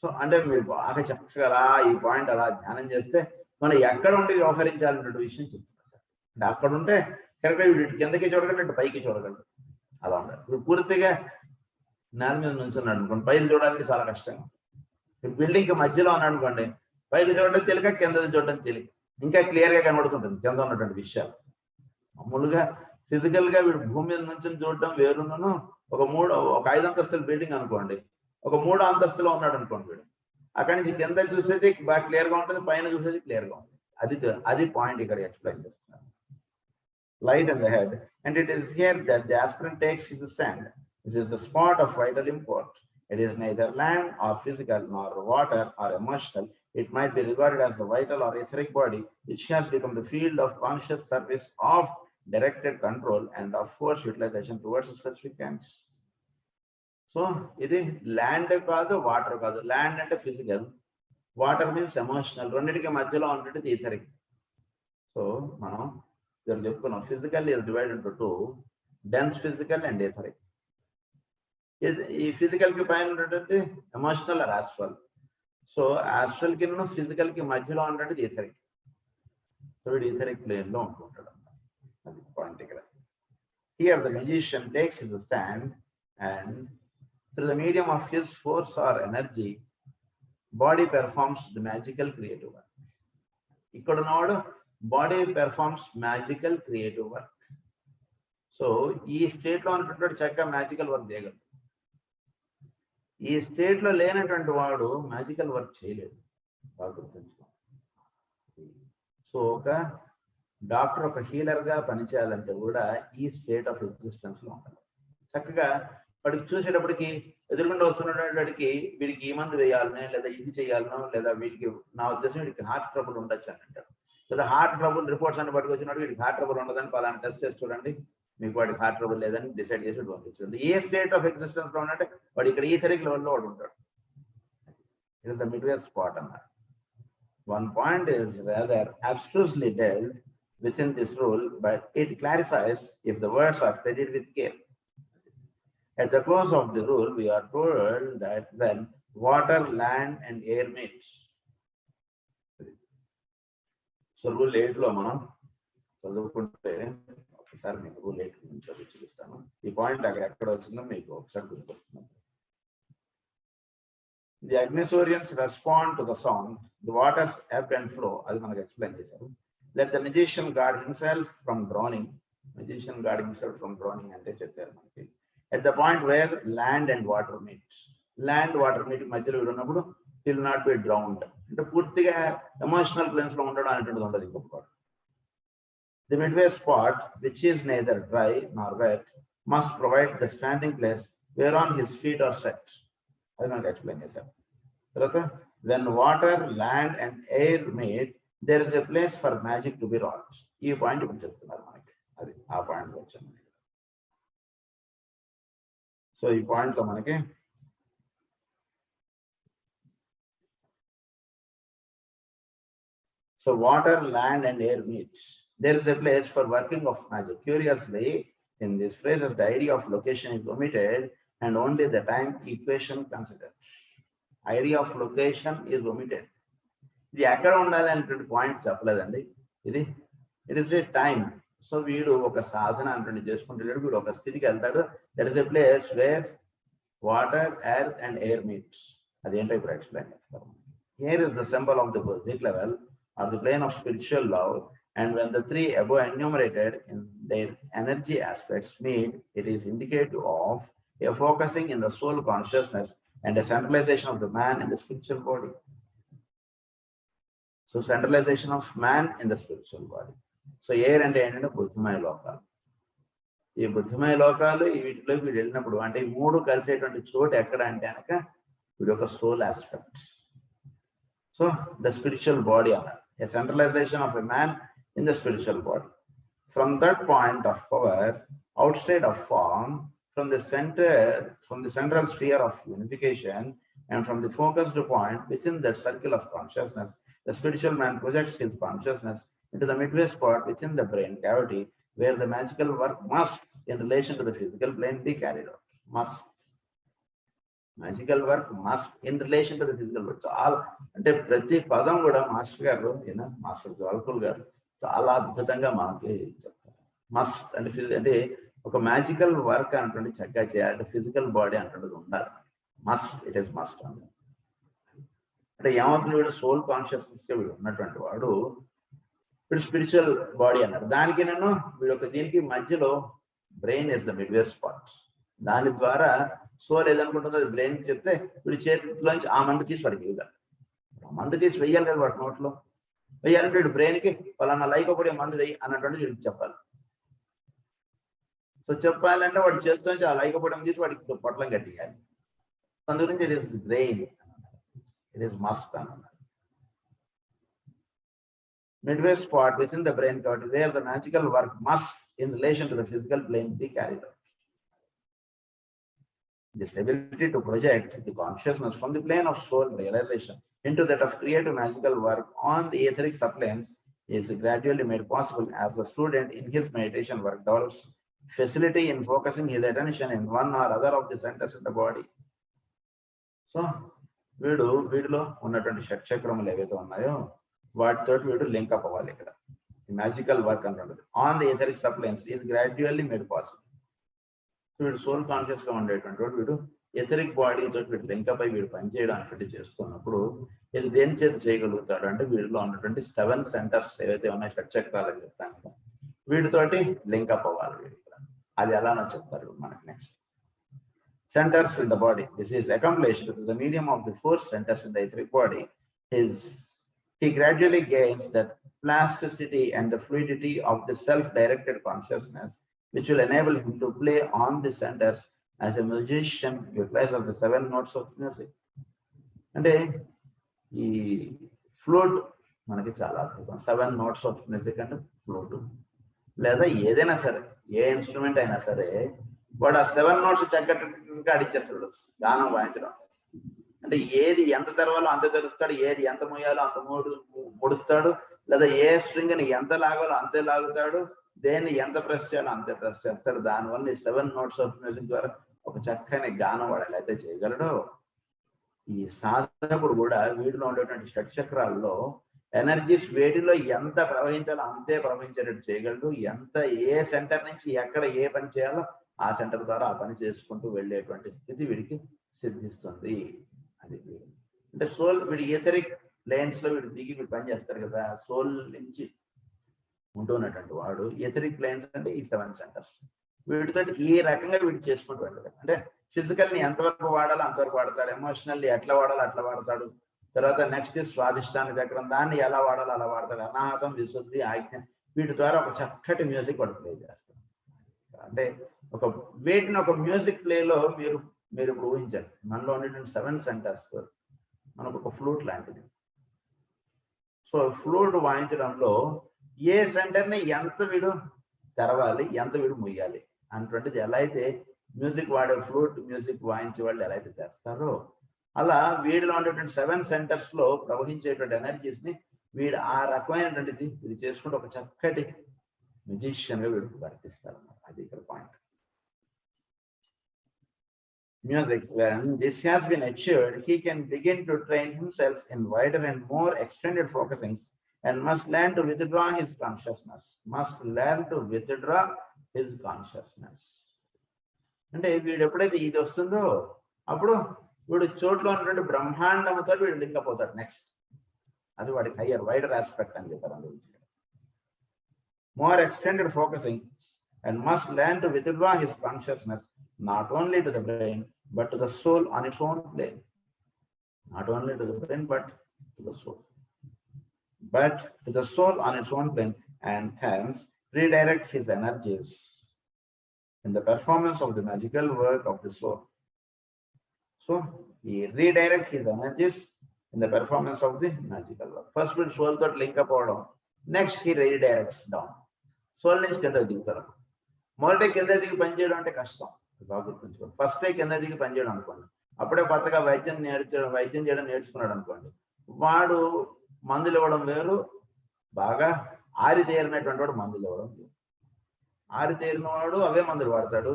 So అంటే మీరు బాగా చక్కగా ఈ పాయింట్ అలా ధ్యానం చేస్తే మనం ఎక్కడ ఉండి వ్యవహరించాలన్న విషయం చెప్తున్నారు. అంటే అక్కడ ఉంటే కరెక్ట్గా వీడు కిందకి చూడగలడు, ఇటు పైకి చూడగలడు. అలా ఉండాలి. ఇప్పుడు పూర్తిగా నేల మీద నుంచున్నాడు అనుకోండి, పైకి చూడాలంటే చాలా కష్టంగా. ఇప్పుడు బిల్డింగ్ మధ్యలో ఉన్నాడు అనుకోండి, పైకి చూడడం తెలియక కింద చూడడం తెలియక ఇంకా క్లియర్ గా కనబడుతుంటుంది కింద ఉన్నటువంటి విషయాలు. మామూలుగా ఫిజికల్ గా వీడు భూమి మీద నుంచి చూడడం వేరును, ఒక 5 అంతస్తుల బిల్డింగ్ అనుకోండి, ఒక 3 అంతస్తులో ఉన్నాడు అనుకోండి వీడు, అక్కడి నుంచి కింద చూసేది బాగా క్లియర్ గా ఉంటుంది, పైన చూసేది క్లియర్ గా ఉంటుంది. అది పాయింట్ ఇక్కడ ఎక్స్ప్లెయిన్ చేస్తున్నారు. Light in the head, and it is here that the aspirant takes his stand. This is the spot of vital import. It is neither land or physical, nor water or emotional. It might be regarded as the vital or etheric body, which has become the field of conscious service of directed control and of force utilization towards a specific ends. So, ఇది ల్యాండ్ కాదు, వాటర్ కాదు. ల్యాండ్ అంటే ఫిజికల్, వాటర్ మీన్స్ ఎమోషనల్. రెండింటికి మధ్యలో ఉండేది ఈథరిక్. సో మనం చెప్పుకున్నాం, physical is divided into two, dense physical and etheric. ఈ ఫిజికల్ కి పైన ఉండేది emotional are astral. So astral కి ఫిజికల్ కి మధ్యలో ఉండేది ఈథరిక్. సో వీడు ఈథరిక్ ప్లేన్ లో ఉంటుంటాడు. అది పాయింట్ ఇక్కడ. Here the magician takes his stand and through the medium of his force or energy, body performs the magical creative work. ఇక్కడ ఉన్నవాడు body performs magical creative work. So ఈ స్టేట్ లో ఉన్నటువంటి చక్కగా మ్యాజికల్ వర్క్ చేయగలడు. ఈ స్టేట్ లో లేనటువంటి వాడు మ్యాజికల్ వర్క్ చేయలేడు. బాగా గుర్తుంచుకో. సో ఒక డాక్టర్ ఒక హీలర్ గా పనిచేయాలంటే కూడా ఈ స్టేట్ ఆఫ్ ఎగ్జిస్టెన్స్ లో ఉండాలి. చక్కగా వాడికి చూసేటప్పటికి ఎదురుకుండా వస్తున్నవాడికి వీడికి ఈ మందు వేయాలనో లేదా ఇది చేయాలనో లేదా వీడికి నా ఉద్దేశం వీడికి హార్ట్ ట్రబుల్ ఉండొచ్చు అని అంటారు. లేదా హార్ట్ ట్రబుల్ రిపోర్ట్స్ అన్ని పట్టుకు వచ్చినట్టు వీడికి హార్ట్ ట్రబుల్ ఉండదని పలానా టెస్ట్ చేసి చూడండి, మీకు వాడికి హార్ట్ ట్రబుల్ లేదని డిసైడ్ చేసి పంపించండి. ఏ స్టేట్ ఆఫ్ ఎగ్జిస్టెన్స్ లో ఉన్నట్టే వాడు ఇక్కడ ఈథరిక్ లెవెల్లో వాడు ఉంటాడు. It is the midway spot అన్నమాట. One point is rather abstrusely dealt within this rule, but it clarifies if the words are studied with care. At the close of the rule, we are told that when water, land, and air meet. So rule 8 లో మనం చదువుకుంటే ఒకసారి మీకు రూల్ 8 నుంచి చదివి చూపిస్తాను. ఈ పాయింట్ అక్కడ ఎక్కడ వచ్చిందో మీకు ఒకసారి గుర్తొస్తున్నాను. The Agnesorians respond to the sound, the waters ebb and flow. అది మనకు ఎక్స్ప్లెయిన్ చేశారు. Let the magician guard himself from drowning. Magician guard himself from drowning అంటే చెప్పారు మనకి. At the point where land and water meet. Land, water meet మధ్యలో ఉన్నప్పుడు he will not be drowned. అంటే పూర్తిగా ఎమోషనల్ ప్లేన్స్ లో ఉండడం అనేటువంటిది ఉండదు ఇంకొకటి. The midway spot, which is neither dry nor wet, must provide the standing place whereon his feet are set. అది మనకు ఎక్స్ప్లెయిన్ చేశారు. తర్వాత when water, land and air meet, there is a place for magic to be wrought. ఈ పాయింట్ ఇప్పుడు చెప్తున్నారు మనకి. అది ఆ పాయింట్ వచ్చాము. సో ఈ పాయింట్ లో మనకి so water, land and air meet. There is a place for working of magic. Curiously, in this phrases, the idea of location is omitted and only the time equation considered. Idea of location is omitted. ఇది ఎక్కడ ఉండాలి అనేటువంటి పాయింట్ చెప్పలేదండి. ఇది it is a time. So వీడు ఒక సాధన అంటే చేసుకుంటాడు, వీడు ఒక స్థితికి వెళ్తాడు. That is a place where water, earth and air meets. అదేంటో ఇప్పుడు ఎక్స్ప్లెయిన్ చేస్తాం. Here is the symbol of the బౌద్ధిక్ level or the plane of spiritual love, and when the three above enumerated in their energy aspects meet, it is indicative of a focusing in the soul consciousness and a centralization of the man in the spiritual body. So centralization of man in the spiritual body. So air and air and బుద్ధిమయ లోకాలు. ఈ బుద్ధిమయ లోకాలు వీటిలోకి వీడు వెళ్ళినప్పుడు అంటే ఈ మూడు కలిసేటువంటి చోటు ఎక్కడ అంటే కనుక వీడి యొక్క soul aspect. So the spiritual body అన్నారు. A centralization of a man in the spiritual body. From that point of power, outside of form, from the central sphere of unification, and from the focused point within that circle of consciousness, the spiritual man projects his consciousness into the midway spot within the brain cavity, where the magical work must, in relation to the physical plane, be carried out. Must. Magical work must in relation to the physical work. చాలా అంటే ప్రతి పదం కూడా మాస్టర్ గారు మాస్టర్ జ్వాల్కుల్ గారు చాలా అద్భుతంగా మనకి చెప్తారు. మస్ట్ అంటే ఒక మ్యాజికల్ వర్క్ అంటుండే చక్కగా చేయాలి, ఫిజికల్ బాడీ అంటుండేది ఉండాలి. మస్ట్, ఇట్ ఈస్ మస్ట్ అంటే ఏమవుతుంది, వీడు సోల్ కాన్షియస్నెస్ వీడు ఉన్నటువంటి వాడు వీడు స్పిరిచువల్ బాడీ అన్నారు. దానికి వీడు దీనికి మధ్యలో brain is the midway spot. దాని ద్వారా సోల్ ఏదనుకుంటుందో అది బ్రెయిన్ చెప్తే వీడి చేతిలోంచి ఆ మంట తీసి వాడికి వేయాలి. మంట తీసి వెయ్యాలి కదా వాడి నోట్లో. వెయ్యాలంటే వీడు బ్రెయిన్కి పలానా లైకోపడే మందు వెయ్యి అన్నటువంటి వీడికి చెప్పాలి. సో చెప్పాలంటే వాడి చేతిలోంచి ఆ లైకోపడం తీసి వాడికి పొట్లం కట్టేయాలి. అందు గురించి it is brain, it is must అన్నారు. Midway spot within the brain cavity where the magical work must, in relation to the physical plane, be carried out. This ability to project the consciousness from the plane of soul realization into that of creative magical work on the etheric subplanes is gradually made possible as the student in his meditation work develops facility in focusing his attention in one or other of the centers of the body. So, వీడిలో ఉన్నటువంటి షట్చక్రములు ఏవైతే ఉన్నాయో వాటితో వీడు లింక్ అప్ అవ్వాలి. ఇక్కడ మ్యాజికల్ వర్క్ అంటుంటుంది on the etheric subplanes is gradually made possible. వీడు సోల్ కాన్షియస్ గా ఉండేటువంటి వాడు వీడు ఎథరిక్ బాడీతో వీడు లింకప్ అయి వీడు పనిచేయడానికి చేస్తున్నప్పుడు ఇది దేని చేతి చేయగలుగుతాడు అంటే వీడిలో ఉన్నటువంటి 7 సెంటర్స్ ఏవైతే ఉన్నాయో షట్చక్రాలు చెప్తాను కదా వీటితోటి లింకప్ అవ్వాలి వీడు. అది ఎలానో చెప్తారు మనకి next. Centers in the body. This is accomplished through the medium of the 4 centers in the etheric body. He gradually gains that plasticity and the fluidity of the self-directed consciousness, which will enable him to play on the centers as a musician utilizes the 7 notes of music. అంటే ఈ ఫ్లూట్ మనకి చాలా అద్భుతం. 7 notes of music అంటే ఫ్లూట్ లేదా ఏదైనా సరే ఏ ఇన్స్ట్రుమెంట్ అయినా సరే వాడు ఆ 7 notes చక్కగా అడిచేస్తాడు గానం వాయించడం. అంటే ఏది ఎంత తెరవాలో అంత తెరుస్తాడు, ఏది ఎంత మోయాలో అంత ముడుస్తాడు, లేదా ఏ స్ట్రింగ్ ని ఎంత లాగాలో అంతే లాగుతాడు, దేన్ని ఎంత ప్రెస్ చేయాలో అంతే ప్రెస్ చేస్తాడు. దానివల్ల ఈ 7 notes of music ద్వారా ఒక చక్కని గానం వాడు ఎలా అయితే చేయగలడో ఈ సాధకుడు కూడా వీటిలో ఉండేటువంటి షట్చక్రాల్లో ఎనర్జీస్ వేటిలో ఎంత ప్రవహించాలో అంతే ప్రవహించేటట్టు చేయగలడు. ఎంత ఏ సెంటర్ నుంచి ఎక్కడ ఏ పని చేయాలో ఆ సెంటర్ ద్వారా ఆ పని చేసుకుంటూ వెళ్ళేటువంటి స్థితి వీడికి సిద్ధిస్తుంది. అది అంటే సోల్ వీడి ఎథరిక్ ప్లేన్స్ లో వీడు దిగి వీడు పని చేస్తారు కదా, సోల్ నుంచి ఉంటున్నటువంటి వాడు ఎథరిక్ ప్లేన్స్ అంటే ఈ 7 సెంటర్స్ వీటితో ఈ రకంగా వీడు చేసుకుంటూ వెళ్ళాడు. అంటే ఫిజికల్ ని ఎంతవరకు వాడాలో అంతవరకు వాడతాడు, ఎమోషనల్లీ ఎట్లా వాడాలో అట్లా వాడతాడు, తర్వాత నెక్స్ట్ స్వాదిష్టాన చక్రం, దాన్ని ఎలా వాడాలో అలా వాడతాడు. అనాహతం, విశుద్ధి, ఆజ్ఞ, వీటి ద్వారా ఒక చక్కటి మ్యూజిక్ వాడు ప్లే చేస్తాడు. అంటే ఒక వీటిని ఒక మ్యూజిక్ ప్లేలో మీరు ఇప్పుడు ఊహించండి. మనలో ఉండేటువంటి 7 సెంటర్స్ మనకు ఒక ఫ్లూట్ లాంటిది. సో ఫ్లూట్ వాయించడంలో ఏ సెంటర్ని ఎంత వీడు తెరవాలి, ఎంత వీడు ముయ్యాలి అన్నటువంటిది ఎలా అయితే మ్యూజిక్ వాడే ఫ్లూట్ మ్యూజిక్ వాయించే వాళ్ళు ఎలా అయితే చేస్తారో, అలా వీడిలో ఉండేటువంటి 7 సెంటర్స్ లో ప్రవహించేటువంటి ఎనర్జీస్ ని వీడు ఆ రకమైనటువంటిది ఇది చేసుకుంటే ఒక చక్కటి మ్యూజిషియన్ గా వీడు వర్తిస్తారు. అది ఇక్కడ point. Music, when this has been achieved, he can begin to train himself in wider and more extended focusings and must learn to withdraw his consciousness. Must learn to withdraw his consciousness. అంటే వీడు ఎప్పుడైతే ఇది వస్తుందో అప్పుడు వీడు చోట్లో ఉన్నటువంటి బ్రహ్మాండంతో వీడు లింక్ అయిపోతాడు నెక్స్ట్. అది వాడికి హయ్యర్ వైడర్ ఆస్పెక్ట్ అని చెప్పారు. More extended focusing and must learn to withdraw his consciousness not only to the brain but to the soul on its own plane. Not only to the brain but to the soul. But to the soul on its own plane, and hence redirect his energies in the performance of the magical work of the soul. So he redirect his energies in the performance of the magical work. First with soul thought link up order. Next he redirects down. Soul నుంచి కింద దిగుతారు. మొదట కింద దిగి పనిచేయడం అంటే కష్టం, బాగా గుర్తుంచుకోండి. ఫస్ట్ కింద దిగి పనిచేయడం అనుకోండి, అప్పుడే కొత్తగా వైద్యం చేయడం నేర్చుకున్నాడు అనుకోండి, వాడు మందులు ఇవ్వడం వేరు, బాగా ఆరితేరినటువంటి వాడు మందులు ఇవ్వడం వేరు. ఆరితేరిన వాడు అవే మందులు వాడతాడు,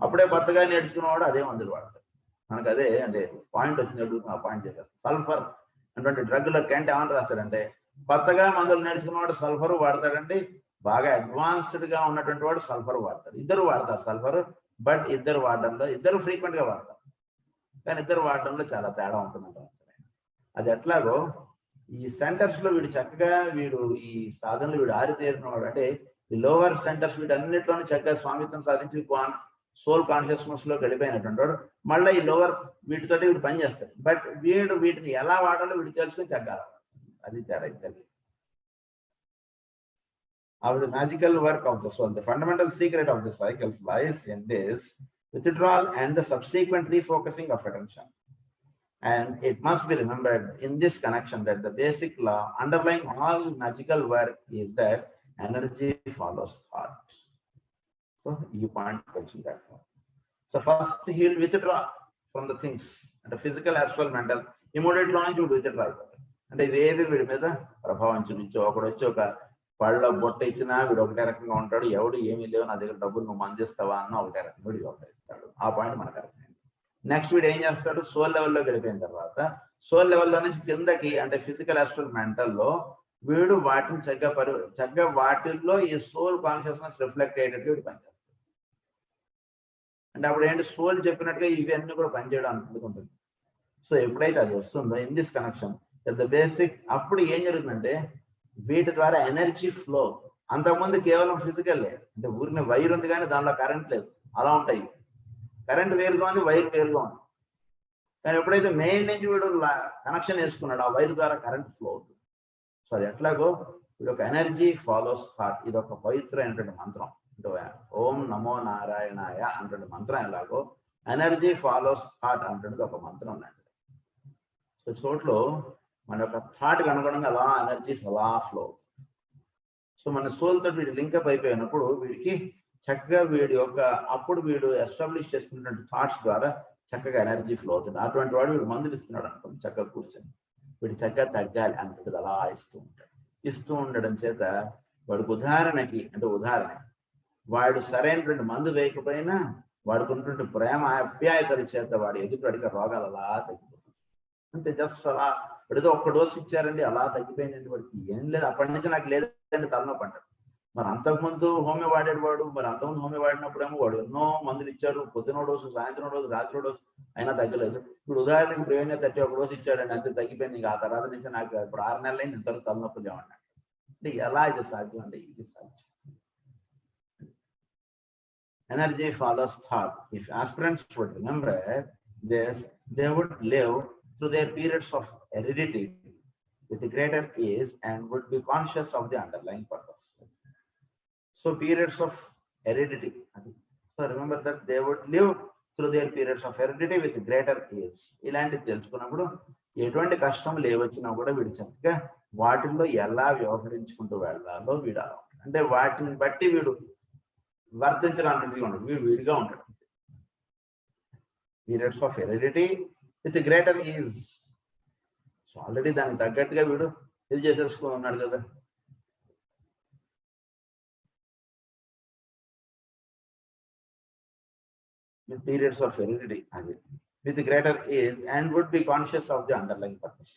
అప్పుడే కొత్తగా నేర్చుకున్నవాడు అదే మందులు వాడతాడు. మనకు అదే అంటే పాయింట్ వచ్చినట్టు ఆ పాయింట్ చెప్పేస్తాం. సల్ఫర్ అటువంటి డ్రగ్లో కంటే ఏమని రాస్తాడంటే, కొత్తగా మందులు నేర్చుకున్నవాడు సల్ఫర్ వాడతాడండి, బాగా అడ్వాన్స్డ్ గా ఉన్నటువంటి వాడు సల్ఫర్ వాడతాడు. ఇద్దరు వాడతారు సల్ఫర్, బట్ ఇద్దరు వాడడంలో ఇద్దరు ఫ్రీక్వెంట్ గా వాడతారు, కానీ ఇద్దరు వాడడంలో చాలా తేడా ఉంటుందంట. అది ఎట్లాగో ఈ సెంటర్స్ లో వీడు చక్కగా ఈ సాధనలు వీడు ఆరితేరినవాడు, అంటే ఈ లోవర్ సెంటర్స్ వీటి అన్నింటిలోనూ చక్కగా స్వామిత్వం సాధించి సోల్ కాన్షియస్నెస్ లోకి వెళ్ళిపోయినటువంటి వాడు మళ్ళీ ఈ లోవర్ వీటితోటి వీడు పని చేస్తాడు. బట్ వీటిని ఎలా వాడాలో వీడు తెలుసుకొని చక్కగా, అది తేడా ఇద్దరు. Of the magical work of the soul, the fundamental secret of the cycles lies in this withdrawal and the subsequent refocusing of attention. And it must be remembered in this connection that the basic law underlying all magical work is that energy follows thought. So you point to that. So first he will withdraw from the things, and the physical, astral, mental, immediate launch will withdraw. And the way వీడి మీద ప్రభావం చూపించో ఒకడు వచ్చి ఒక వాళ్ళ బొట్ట ఇచ్చినా వీడు ఒకటే రకంగా ఉంటాడు, ఎవడు ఏమీ లేవు నా దగ్గర డబ్బులు నువ్వు మందిస్తావా అన్న ఒకటే రకంగా వీడు ఒకటే ఇస్తాడు. ఆ పాయింట్ మనకు అర్థమైంది. నెక్స్ట్ వీడు ఏం చేస్తాడు, సోల్ లెవెల్లో గడిపోయిన తర్వాత సోల్ లెవెల్లో నుంచి కిందకి అంటే ఫిజికల్, ఆస్ట్రల్, మెంటల్లో వీడు వాటిని చక్కగా వాటిల్లో ఈ సోల్ కాన్షియస్నెస్ రిఫ్లెక్ట్ అయ్యేటట్టు వీడు పనిచేస్తాడు. అంటే అప్పుడు ఏంటి, సోల్ చెప్పినట్టుగా ఇవన్నీ కూడా పనిచేయడం అనుకుంటుంది. సో ఎప్పుడైతే అది వస్తుందో in this connection the basic, అప్పుడు ఏం జరుగుతుందంటే వీటి ద్వారా ఎనర్జీ ఫ్లో. అంతకుముందు కేవలం ఫిజికల్, అంటే ఊరిని వైర్ ఉంది కానీ దానిలో కరెంట్ లేదు, అలా ఉంటాయి. కరెంట్ వేరుగా ఉంది, వైర్ వేరుగా ఉంది. కానీ ఎప్పుడైతే మెయిన్ నుంచి వీడు కనెక్షన్ వేసుకున్నాడు, ఆ వైర్ ద్వారా కరెంట్ ఫ్లో అవుతుంది. సో అది ఎట్లాగో వీడు ఒక ఎనర్జీ ఫాలోస్ థాట్, ఇది ఒక పవిత్రమైనటువంటి మంత్రం. అంటే ఓం నమో నారాయణాయ అన్నటువంటి మంత్రం ఎలాగో ఎనర్జీ ఫాలోస్ థాట్ అన్నటువంటిది ఒక మంత్రం లాంటిది. సో చోట్లో మన యొక్క థాట్కి అనుగుణంగా అలా ఎనర్జీస్ అలా ఫ్లో. సో మన సోల్ తోటి వీడు లింకప్ అయిపోయినప్పుడు వీడికి చక్కగా వీడి యొక్క అప్పుడు వీడు ఎస్టాబ్లిష్ చేసుకున్నటువంటి థాట్స్ ద్వారా చక్కగా ఎనర్జీ ఫ్లో అవుతుంది. అటువంటి వాడు వీడు మందులు ఇస్తున్నాడు అనుకోండి, చక్కగా కూర్చొని వీడు చక్కగా తగ్గాలి అనుకుంటుంది, అలా ఇస్తూ ఉండడం చేత వాడికి ఉదాహరణ వాడు సరైనటువంటి మందు వేయకపోయినా వాడికి ఉన్నటువంటి ప్రేమ అప్యాయతల చేత వాడు ఎదుటివాడికి రోగాలు అలా తగ్గిపోతుంది. అంటే జస్ట్ అలా ఏదో ఒక్క డోసు ఇచ్చారండి అలా తగ్గిపోయిందండి, వాడికి ఏం లేదు, అప్పటి నుంచి నాకు లేదండి తలనొప్పి అంటాడు. మరి అంతకుముందు హోమియో వాడేవాడు, మరి అంతకుముందు హోమియో వాడినప్పుడేమో వాడు ఎన్నో మందులు ఇచ్చారు, పొద్దున డోసు, సాయంత్రం డోసు, రాత్రి డోసు, అయినా తగ్గలేదు. ఇప్పుడు ఉదాహరణకి బ్రెయిన్ 31 డోసు ఇచ్చాడండి, అంతే తగ్గిపోయింది. ఆ తర్వాత నుంచి నాకు ఇప్పుడు 6 నెలలైంది ఇంతవరకు తలనొప్పి లేవన్నాడు. అంటే ఎలా ఇది సాధ్యం అంటే ఇది సాధ్యం. Energy follows thought. If aspirants would remember this, they would live through their periods of aridity with greater ease and would be conscious of the underlying purpose. So periods of aridity. So remember that they would live through their periods of aridity with greater ease. ఇలాంటిది తెలుసుకున్నప్పుడు ఎటువంటి కష్టం లేవచ్చినా కూడా వీడు చక్కగా వాటిల్లో ఎలా వ్యవహరించుకుంటూ వెళ్ళాలో వీడు అలా ఉంటాడు. అంటే వాటిని బట్టి వీడు వర్తించడానికి ఉండదు, వీడు వీడిగా ఉంటాడు. Periods of heredity with greater is. So already దానికి తగ్గట్టుగా వీడు ఇది చేసేసుకుని ఉన్నాడు కదా. With periods of heredity with greater age and would be conscious of the underlying purpose.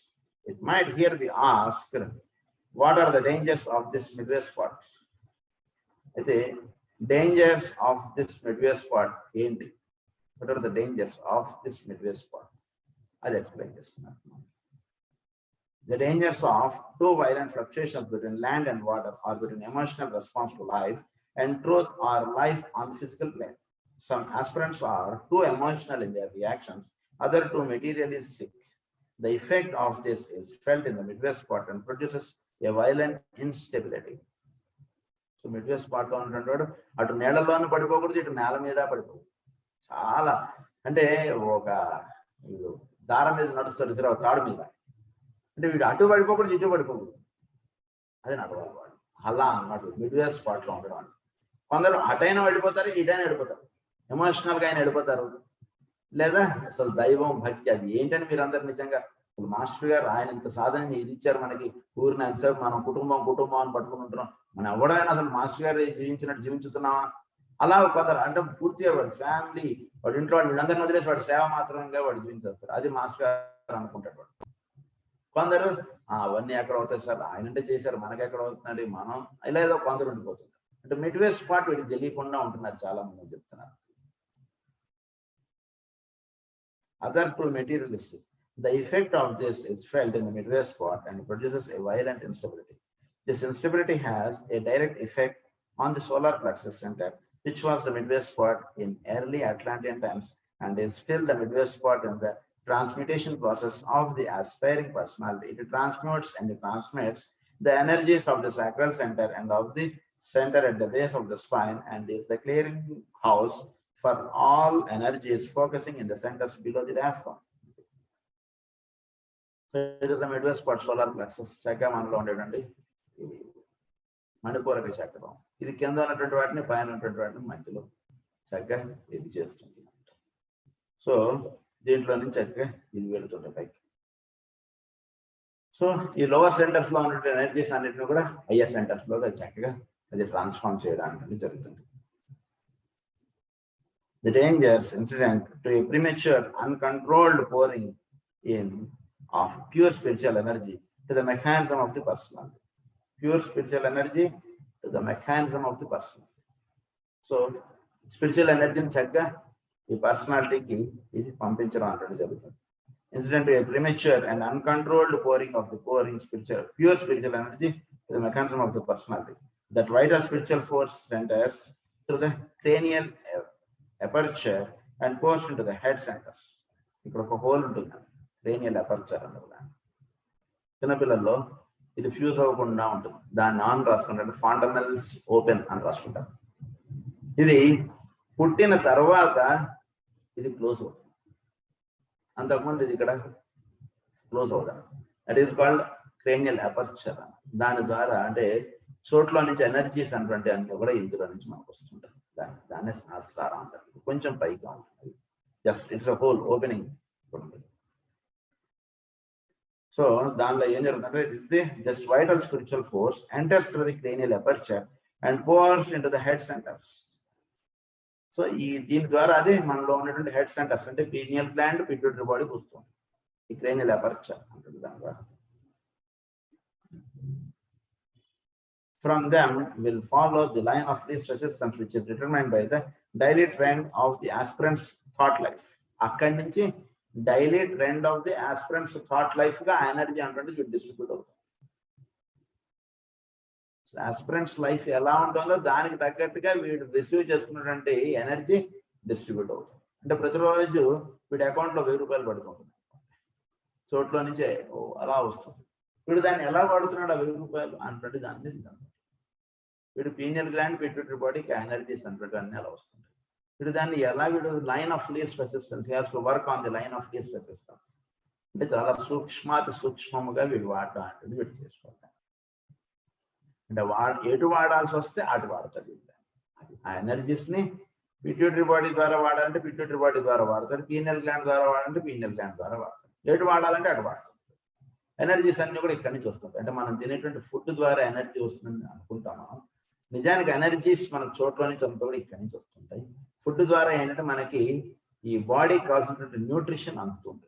It might here be asked, what are the dangers of this midway spot? The dangers of this midway spot ఏంటి? What are the dangers of this midway spot? I'll explain this. The dangers of too violent fluctuations between land and water or between emotional response to life and truth or life on the physical plane. Some aspirants are too emotional in their reactions, others too materialistic. The effect of this is felt in the midway spot and produces a violent instability. So midway spot లో ఉన్నటువంటి అటు నేలలోనూ పడిపోకూడదు, ఇటు నేల మీద పడిపోకూడదు. చాలా అంటే ఒక దారం మీద నడుస్తారు సరే, తాడు మీద. అంటే వీడు అటు పడిపోకూడదు, ఇటు పడిపోకూడదు, అది నడవాలి వాడు. అలా అన్నమాట మిడ్వే స్పాట్ లో ఉండడం. కొందరు అటైనా వెళ్ళిపోతారు, ఇటైనా వెళ్ళిపోతారు. ఎమోషనల్గా ఆయన వెళ్ళిపోతారు, లేదా అసలు దైవం భక్తి అది ఏంటని మీరు అందరు నిజంగా మాస్టర్ గారు ఆయన ఇంత సాధన ఇది ఇచ్చారు మనకి, ఊరిని ఎంతసేపు మనం కుటుంబం అని పట్టుకుని ఉంటున్నాం, మనం ఎవడైనా అసలు మాస్టర్ గారు జీవించినట్టు జీవించుతున్నామా? అలా కొందరు అంటే పూర్తిగా వాడు ఫ్యామిలీ, వాడు ఇంట్లో వాడు వీళ్ళందరినీ వదిలేసి వాడు సేవ మాత్రంగా వాడు జీవించేస్తారు, అది మాస్టర్ గారు అనుకుంటాడు వాడు. కొందరు అవన్నీ ఎక్కడ అవుతాయి సార్, ఆయనంటే చేశారు మనకి ఎక్కడ అవుతుందండి, మనం ఇలా ఏదో కొందరు ఉండిపోతుంది. అంటే మిడ్వే స్పాట్ వీడికి తెలియకుండా ఉంటున్నారు చాలా మంది చెప్తున్నారు. Other too materialistic. The effect of this is felt in the midway spot and produces a violent instability. This instability has a direct effect on the solar plexus center, which was the midway spot in early Atlantean times and is still the midway spot in the transmutation process of the aspiring personality. It transmutes and it transmits the energies of the sacral center and of the center at the base of the spine and is the clearing house for all energies focusing in the centers below the diaphragm. So it is the midway spot solar plexus. చక్కగా మనలో ఉండేటండి మణిపూరక చక్రం. ఇది కింద ఉన్నటువంటి వాటిని పైన ఉన్నటువంటి వాటిని మధ్యలో చక్కగా ఇది చేస్తుంది. సో దీంట్లో నుంచి చక్కగా ఇది వెళుతుంది పైకి. సో ఈ లోవర్ సెంటర్స్ లో ఉన్నటువంటి ఎనర్జీస్ అన్నిటిని కూడా హయ్యర్ సెంటర్స్ లో చక్కగా అది ట్రాన్స్ఫార్మ్ చేయడానికి జరుగుతుంది. The dangers incident to a premature, uncontrolled pouring in of pure spiritual energy to the mechanism of the personality. Pure spiritual energy to the mechanism of the personality. So, spiritual energy chakka ఈ పర్సనాలిటీకి ఇది పంపించడం అంటే జరుగుతుంది. Incident to a premature and uncontrolled pouring of the pure spiritual energy to the mechanism of the personality. That vital spiritual force enters through the cranial aperture and pours into the head centers. ఇక్కడ ఒక హోల్ ఉంటుంది, క్రేనియల్ అపర్చర్ అన్నది. చిన్నపిల్లల్లో ఇది ఫ్యూజ్ అవ్వకుండా ఉంటుంది, దాన్ని ఆన్ రాసుకుంటారు, ఫాంటనల్స్ ఓపెన్ అని రాసుకుంటారు. ఇది పుట్టిన తర్వాత ఇది క్లోజ్ అవుతుంది, అంతకుముందు ఇది ఇక్కడ క్లోజ్ అవుతుంది. That is called cranial aperture. దాని ద్వారా అంటే చోట్ల నుంచి ఎనర్జీస్ అన్నటువంటి అన్ని కూడా ఇందులో నుంచి మనకు వస్తుంటాయి. దాన్ని సహస్రారం అంటారు. కొంచెం పైగా ఉంటుంది, just it's a whole opening. So దానిలో ఏం జరుగుతుందంటే just vital spiritual force enters through the cranial aperture and pores into the head centres. So దీని ద్వారా అదే మనలో ఉన్నటువంటి హెడ్ సెంటర్స్ అంటే పీనియల్ గ్లాండ్, పిట్యూటరీ బాడీకి వస్తుంది. ఈ క్రేనియల్ అపర్చర్ ఉంటుంది దాని ద్వారా. From them will follow the line of least resistance, which is determined by the daily trend of the aspirant's thought life. అక్కడి నుంచి daily trend of the aspirants thought life గా ఎనర్జీ అంటే డిస్ట్రిబ్యూట్ అవుతుంది. ఆస్పిరెంట్స్ లైఫ్ ఎలా ఉంటుందో దానికి తగ్గట్టుగా వీడు రిసీవ్ చేసుకున్నటువంటి ఎనర్జీ డిస్ట్రిబ్యూట్ అవుతుంది. అంటే ప్రతిరోజు వీడి అకౌంట్ లో 1000 రూపాయలు పడుకుంటుంది. చోట్ల నుంచే అలా వస్తుంది. వీడు దాన్ని ఎలా వాడుతున్నాడు ఆ 1000 రూపాయలు అంటే దాని మీద వీడు పీనియల్ గ్లాండ్, పిట్యూటరీ బాడీకి ఎనర్జీస్ అంటే అన్ని అలా వస్తుంది. వీడు దాన్ని ఎలా line of least resistance has to work on the line of least resistance. అంటే చాలా సూక్ష్మాతి సూక్ష్మముగా వీడు వాడటం అంటే వీడు చేసుకోవాలి. అంటే ఎటు వాడాల్సి వస్తే అటు వాడతాడు. ఆ ఎనర్జీస్ ని పిట్యూటరీ బాడీ ద్వారా వాడాలంటే పిట్యూటరీ బాడీ ద్వారా వాడతాడు, పీనియల్ గ్లాండ్ ద్వారా వాడాలంటే పీనియల్ గ్లాండ్ ద్వారా వాడతాడు. ఎటు వాడాలంటే అటు వాడతాడు. ఎనర్జీస్ అన్ని కూడా ఇక్కడి నుంచి వస్తుంటాయి. అంటే మనం తినేటువంటి ఫుడ్ ద్వారా ఎనర్జీ వస్తుందని అనుకుంటాము. నిజానికి ఎనర్జీస్ మన చోట్ల నుంచి అంతా కూడా ఇక్కడి నుంచి వస్తుంటాయి. ఫుడ్ ద్వారా ఏంటంటే మనకి ఈ బాడీకి కావాల్సినటువంటి న్యూట్రిషన్ అందుతుంది.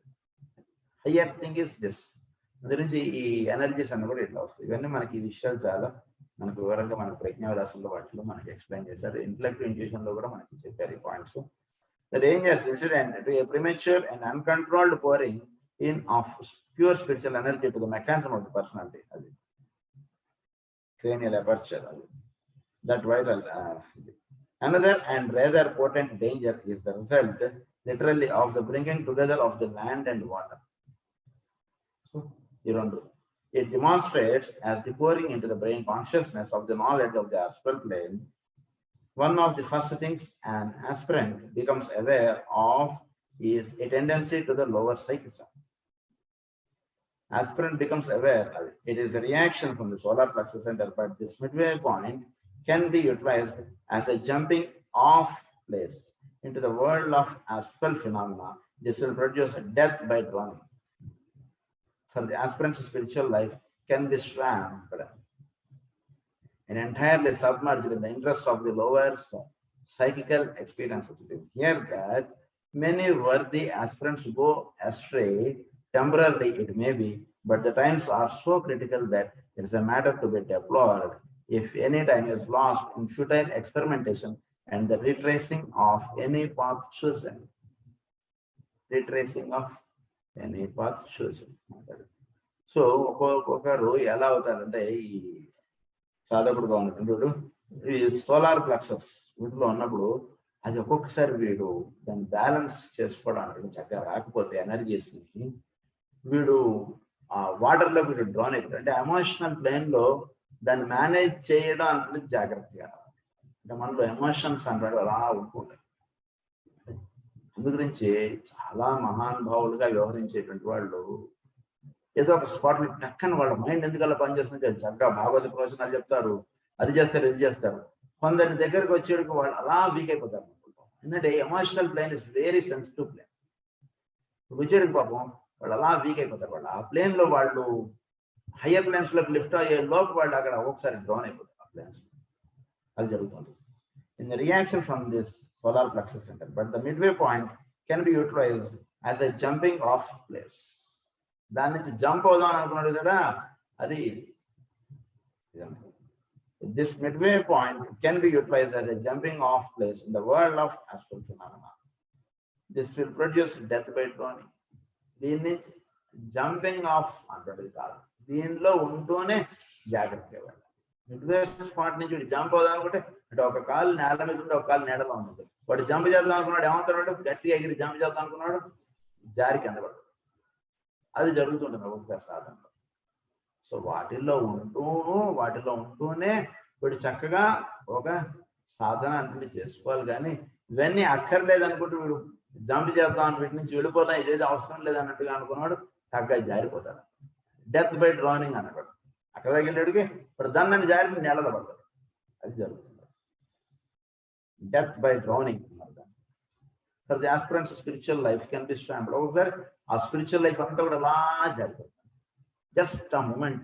Higher thing is this. అందు నుంచి ఈ ఎనర్జీస్ అన్ని కూడా ఇట్లా వస్తాయి. ఇవన్నీ మనకి ఈ విషయాలు చాలా మనకు వివరంగా మన ప్రజ్ఞా విలాసంలో వాటిలో మనకి ఎక్స్ప్లెయిన్ చేశారు. ఇంటలెక్టివ్ ఇంట్యూషన్ లో కూడా మనకి చెప్పారు ఈ points. The dangerous incident to a premature and uncontrolled pouring in of pure spiritual energy to the mechanism of the personality. Cranial aperture. That vital. Another and rather potent danger is the result, literally, of the bringing together of the land and water. So, you don't do. It demonstrates as the pouring into the brain consciousness of the knowledge of the astral plane. One of the first things an aspirant becomes aware of is a tendency to the lower psychism. Aspirant becomes aware, it is a reaction from the solar plexus center, but this midway point can be utilized as a jumping off place into the world of astral phenomena. This will produce a death by drowning. For the aspirant's spiritual life can be swamped and entirely submerged in the interests of the lower psychical experiences. Here that many worthy aspirants go astray, temporarily it may be, but the times are so critical that it is a matter to be deplored if any time is lost in futile experimentation and the retracing of any path chosen. Retracing of any path chosen. So, ఒక్కొక్కరు ఎలా అవుతారంటే ఈ సాధకుడుగా ఉన్నప్పుడు ఈ సోలార్ ప్లెక్సస్ వీటిలో ఉన్నప్పుడు అది ఒక్కొక్కసారి వీడు దాన్ని బ్యాలెన్స్ చేసుకోవడానికి చక్కగా రాకపోతే ఎనర్జీస్ నుంచి వీడు ఆ వాటర్లో వీడు డ్రాన్ అయిపోతాడు. అంటే ఎమోషనల్ ప్లేన్ లో దాన్ని మేనేజ్ చేయడం అంటే జాగ్రత్తగా. అంటే మనలో ఎమోషన్స్ అంటాడు అలా ఉంటుంటాయి. అందు గురించి చాలా మహానుభావులుగా వ్యవహరించేటువంటి వాళ్ళు ఏదో ఒక స్పాట్లో టక్కన వాళ్ళ మైండ్ ఎందుకలా పనిచేస్తుంది చక్కగా భాగవత ప్రవచనాలు చెప్తారు, అది చేస్తారు, ఇది చేస్తారు. కొందరి దగ్గరకు వచ్చేటికి వాళ్ళు అలా వీక్ అయిపోతారు. ఎందుకంటే emotional plane is very sensitive plane. వచ్చేటికి పాపం వాళ్ళు అలా వీక్ అయిపోతారు. వాళ్ళు ఆ ప్లేన్ లో వాళ్ళు హయ్యర్ ప్లేన్స్ లోకి లిఫ్ట్ అయ్యే లోపు వాళ్ళు అక్కడ ఒకసారి డ్రాన్ అయిపోతారు ఆ ప్లేన్స్. అది జరుగుతుంది. In the reaction from this solar plexus center, but the midway point can be utilized as a jumping off place. దాని నుంచి జంప్ అవుదాం అనుకున్నాడు కదా, అది this midway point can be utilized as a jumping off place in the world of astral phenomena. This will produce death by drowning. దీన్ని జంపింగ్ ఆఫ్ అంటాడు కాదు, దీనిలో ఉంటూనే జాగ్రత్తగా వెళ్ళాలి. మిడ్వే స్పాట్ నుంచి జంప్ అవుదాం అనుకుంటే అంటే ఒక కాలు నేల మీద ఉంటే ఒక కాలు నేడలో ఉంటుంది. వాడు జంప్ చేద్దాం అనుకున్నాడు, ఏమవుతాడు, గట్టిగా ఎగిరి జంప్ చేద్దాం అనుకున్నాడు, జారి కింద పడతాడు. అది జరుగుతుంటుంది ఒక్కొక్కసారి సాధనలో. సో వాటిల్లో ఉంటూనే వీడు చక్కగా ఒక సాధన అంటే చేసుకోవాలి. కానీ ఇవన్నీ అక్కర్లేదు అనుకుంటూ వీడు జంప్ చేద్దాం అని వీటి నుంచి వెళ్ళిపోతాం, ఇదేదో అవసరం లేదన్నట్టుగా అనుకున్నాడు, చక్కగా జారిపోతాడు. డెత్ బై డ్రానింగ్ అన్నాడు. అక్కడ దగ్గర వెళ్ళాడికి ఇప్పుడు దాన్ని జారి నేలలో పడతాడు. అది జరుగుతుంది. డెత్ బై డ్రౌనింగ్ అన్నారు. For the aspirants spiritual life can be swamped. ఒకసారి ఆ స్పిరిచువల్ లైఫ్ అంతా కూడా అలా జారిపోతుంది. జస్ట్ ఆ మూమెంట్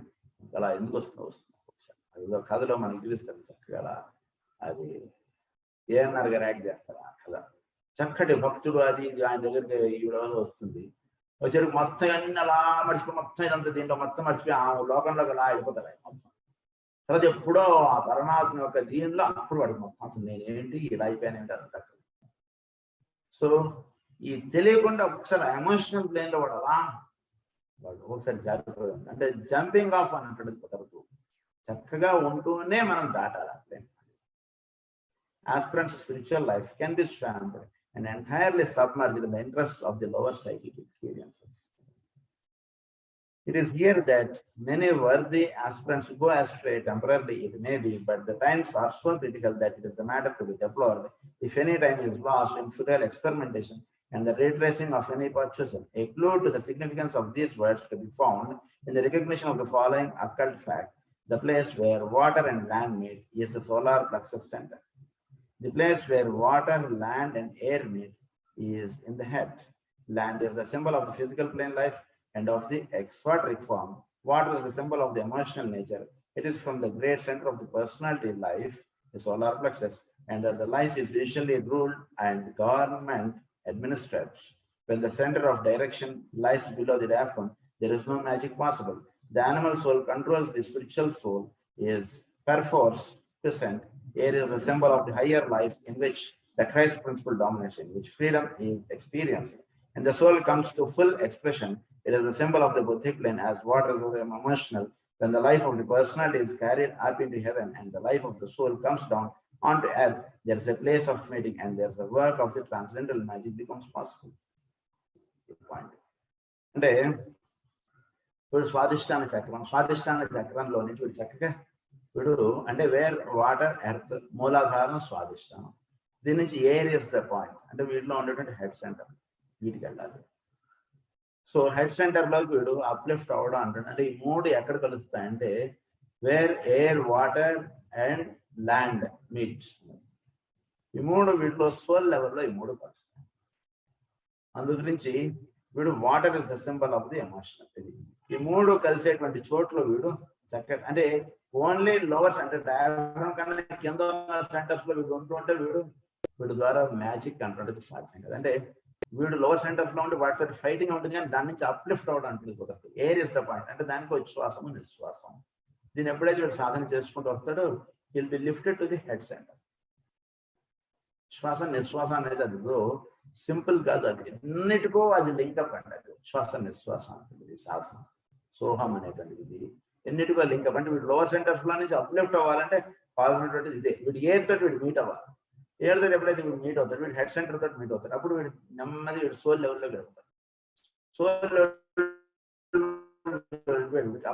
అలా ఎందుకు వస్తుంది ఒకసారి అది కథలో మనకి చూపిస్తారు చక్కగా. అది ఏఎన్ఆర్ గారు యాక్ట్ చేస్తారు ఆ కథ. చక్కటి భక్తుడు అది ఆయన దగ్గరికి ఈవిడ వస్తుంది. వచ్చేటికి మొత్తం అన్ని అలా మర్చిపోయి మొత్తం ఇదంతా దీంట్లో మొత్తం మర్చిపోయి ఆ లోకంలోకి అలా వెళ్ళిపోతాడు ఆయన మొత్తం. తర్వాత ఎప్పుడో ఆ పరమాత్మ యొక్క దీనిలో అప్పుడు వాడికి మొత్తం అసలు నేనేంటి ఇలా అయిపోయానంటే అంత. సో ఈ తెలియకుండా ఒకసారి ఎమోషనల్ ప్లేన్ లో వాడు అలా వాడు ఒకసారి జారిపోయాడు. అంటే జంపింగ్ ఆఫ్ అని అంటాడు కుదరదు, చక్కగా ఉంటూనే మనం దాటాలి ఆ plane. Aspirants' spiritual life can be swamped and entirely submerged in the interests of the lower psychic experiences. It is here that many worthy aspirants go astray temporarily, it may be, but the times are so critical that it is a matter to be deplored if any time is lost in futile experimentation and the retracing of any purchaser. A clue to the significance of these words to be found in the recognition of the following occult fact. The place where water and land meet is the solar plexus center. The place where water, land, and air meet is in the head. Land is the symbol of the physical plane life and of the exoteric form. Water is the symbol of the emotional nature. It is from the great center of the personality life, the solar plexus, and that the life is usually ruled and government administered. When the center of direction lies below the diaphragm, there is no magic possible. The animal soul controls the spiritual soul, is perforce present. Air is a symbol of the higher life in which the Christ principle dominates, in which freedom is experienced. And the soul comes to full expression. It is a symbol of the Buddhic plane as water is emotional. When the life of the personality is carried up into heaven and the life of the soul comes down onto earth, there is a place of meeting and there is a work of the transcendental magic becomes possible. Point. అంటే వీడు స్వాదిష్టాన చక్రంలో నుంచి వీడు చక్కగా వీడు అంటే వేర్ వాటర్ ఎర్త్ మూలాధారం స్వాదిష్టానం దీని నుంచి ఎయిర్ ఇస్ ద పాయింట్ అంటే వీటిలో ఉండేటువంటి హెడ్ సెంటర్ వీటికి వెళ్ళాలి. సో హెడ్ సెంటర్ లోకి వీడు అప్లిఫ్ట్ అవ్వడం అంటాడు. అంటే ఈ మూడు ఎక్కడ కలుస్తాయంటే where air water and land meet. ఈ మూడు వీటిలో సోల్ లెవెల్లో ఈ మూడు కలుస్తాయి. అందు గురించి వీడు water is the symbol of the emotional. ఈ మూడు కలిసేటువంటి చోట్ల వీడు చక్కగా అంటే ఓన్లీ లోవర్స్ అంటే డయాగ్రామ్ కన్నా కింద సెంటర్స్ లో వీడు ఉంటుంటే వీడి ద్వారా మ్యాజిక్ అంటుంటే సాధ్యం కదా. అంటే వీడు లోవర్ సెంటర్స్ లో ఉంటే వాటితో ఫైటింగ్ ఉంటుంది కానీ దాని నుంచి అప్లిఫ్ట్ అవ్వడం అంటే కుదరదు. ఎయిర్ ఇస్ ద పాయింట్ అంటే దానికి విశ్వాసము నిశ్వాసం. దీన్ని ఎప్పుడైతే వీడు సాధన చేసుకుంటూ వస్తాడో will be lifted to the head center. శ్వాస నిశ్వాసం అనేది అది సింపుల్ కాదు, అది ఎన్నిటికో అది లింకప్ అండి. అది శ్వాస నిశ్వాసం అనేది సాధన. సోహం అనేటువంటిది ఎన్నిటికో లింకప్. అంటే వీడు లోవర్ సెంటర్స్ లో నుంచి అప్లిఫ్ట్ అవ్వాలంటే కావాల్సినటువంటిది ఇదే. వీడు ఎయిర్ తోటి వీడు మీట్ అవ్వాలి. ఎయిర్ తోటి ఎప్పుడైతే వీడు మీట్ అవుతాడు వీడు హెడ్ సెంటర్ తోటి మీట్ అవుతాడు. అప్పుడు వీడు నెమ్మది వీడు సోల్ లెవెల్లో గడుపుతాడు. సోల్ లెవెల్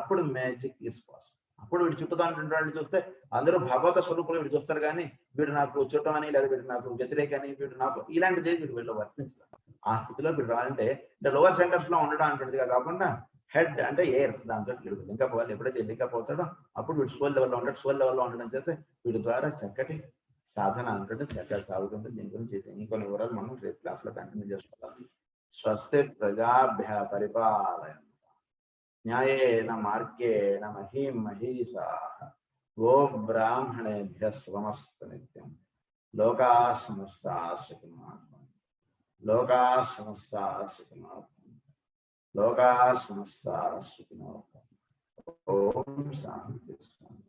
అప్పుడు మ్యాజిక్ ఈస్ పాసిబుల్. అప్పుడు వీడు చుట్టుతాను చూస్తే అందరూ భగవత స్వరూపులు వీడు చూస్తారు కానీ వీడు నాకు చుట్టం అని లేదా వీడు నాకు వ్యతిరేకని వీడు నాకు ఇలాంటిది వీడు వీళ్ళు వర్తించలేదు. ఆ స్థితిలో వీడు రావాలంటే అంటే లోవర్ సెంటర్స్ లో ఉండడం అంటుందిగా కాకుండా హెడ్ అంటే ఎయిర్ దాంతో వీడు లింకప్ అవ్వాలి. ఎప్పుడైతే లింకప్ అవుతాడో అప్పుడు వీడు సోల్ లెవెల్లో ఉంటాడు. సోల్ లెవెల్లో ఉండడం చేస్తే వీడి ద్వారా చక్కటి సాధన అంటే చక్కగా సాగుతుంది. దీని గురించి ఇంకొన్ని వివరాలు మనం రేపు క్లాస్ లో కంటిన్యూ చేసుకోవాలి. స్వస్తి ప్రజాభ్య పరిపాలయ న్యాయేన మార్గేణ మహీం మహీషాః గో బ్రాహ్మణేభ్యః శుభమస్తు నిత్యం. లోకాః సమస్తాః సుఖినో భవంతు. లోకాః సమస్తాః సుఖినో భవంతు. లోకాః సమస్తాః సుఖినో భవంతు. ఓం శాంతి శాంతి.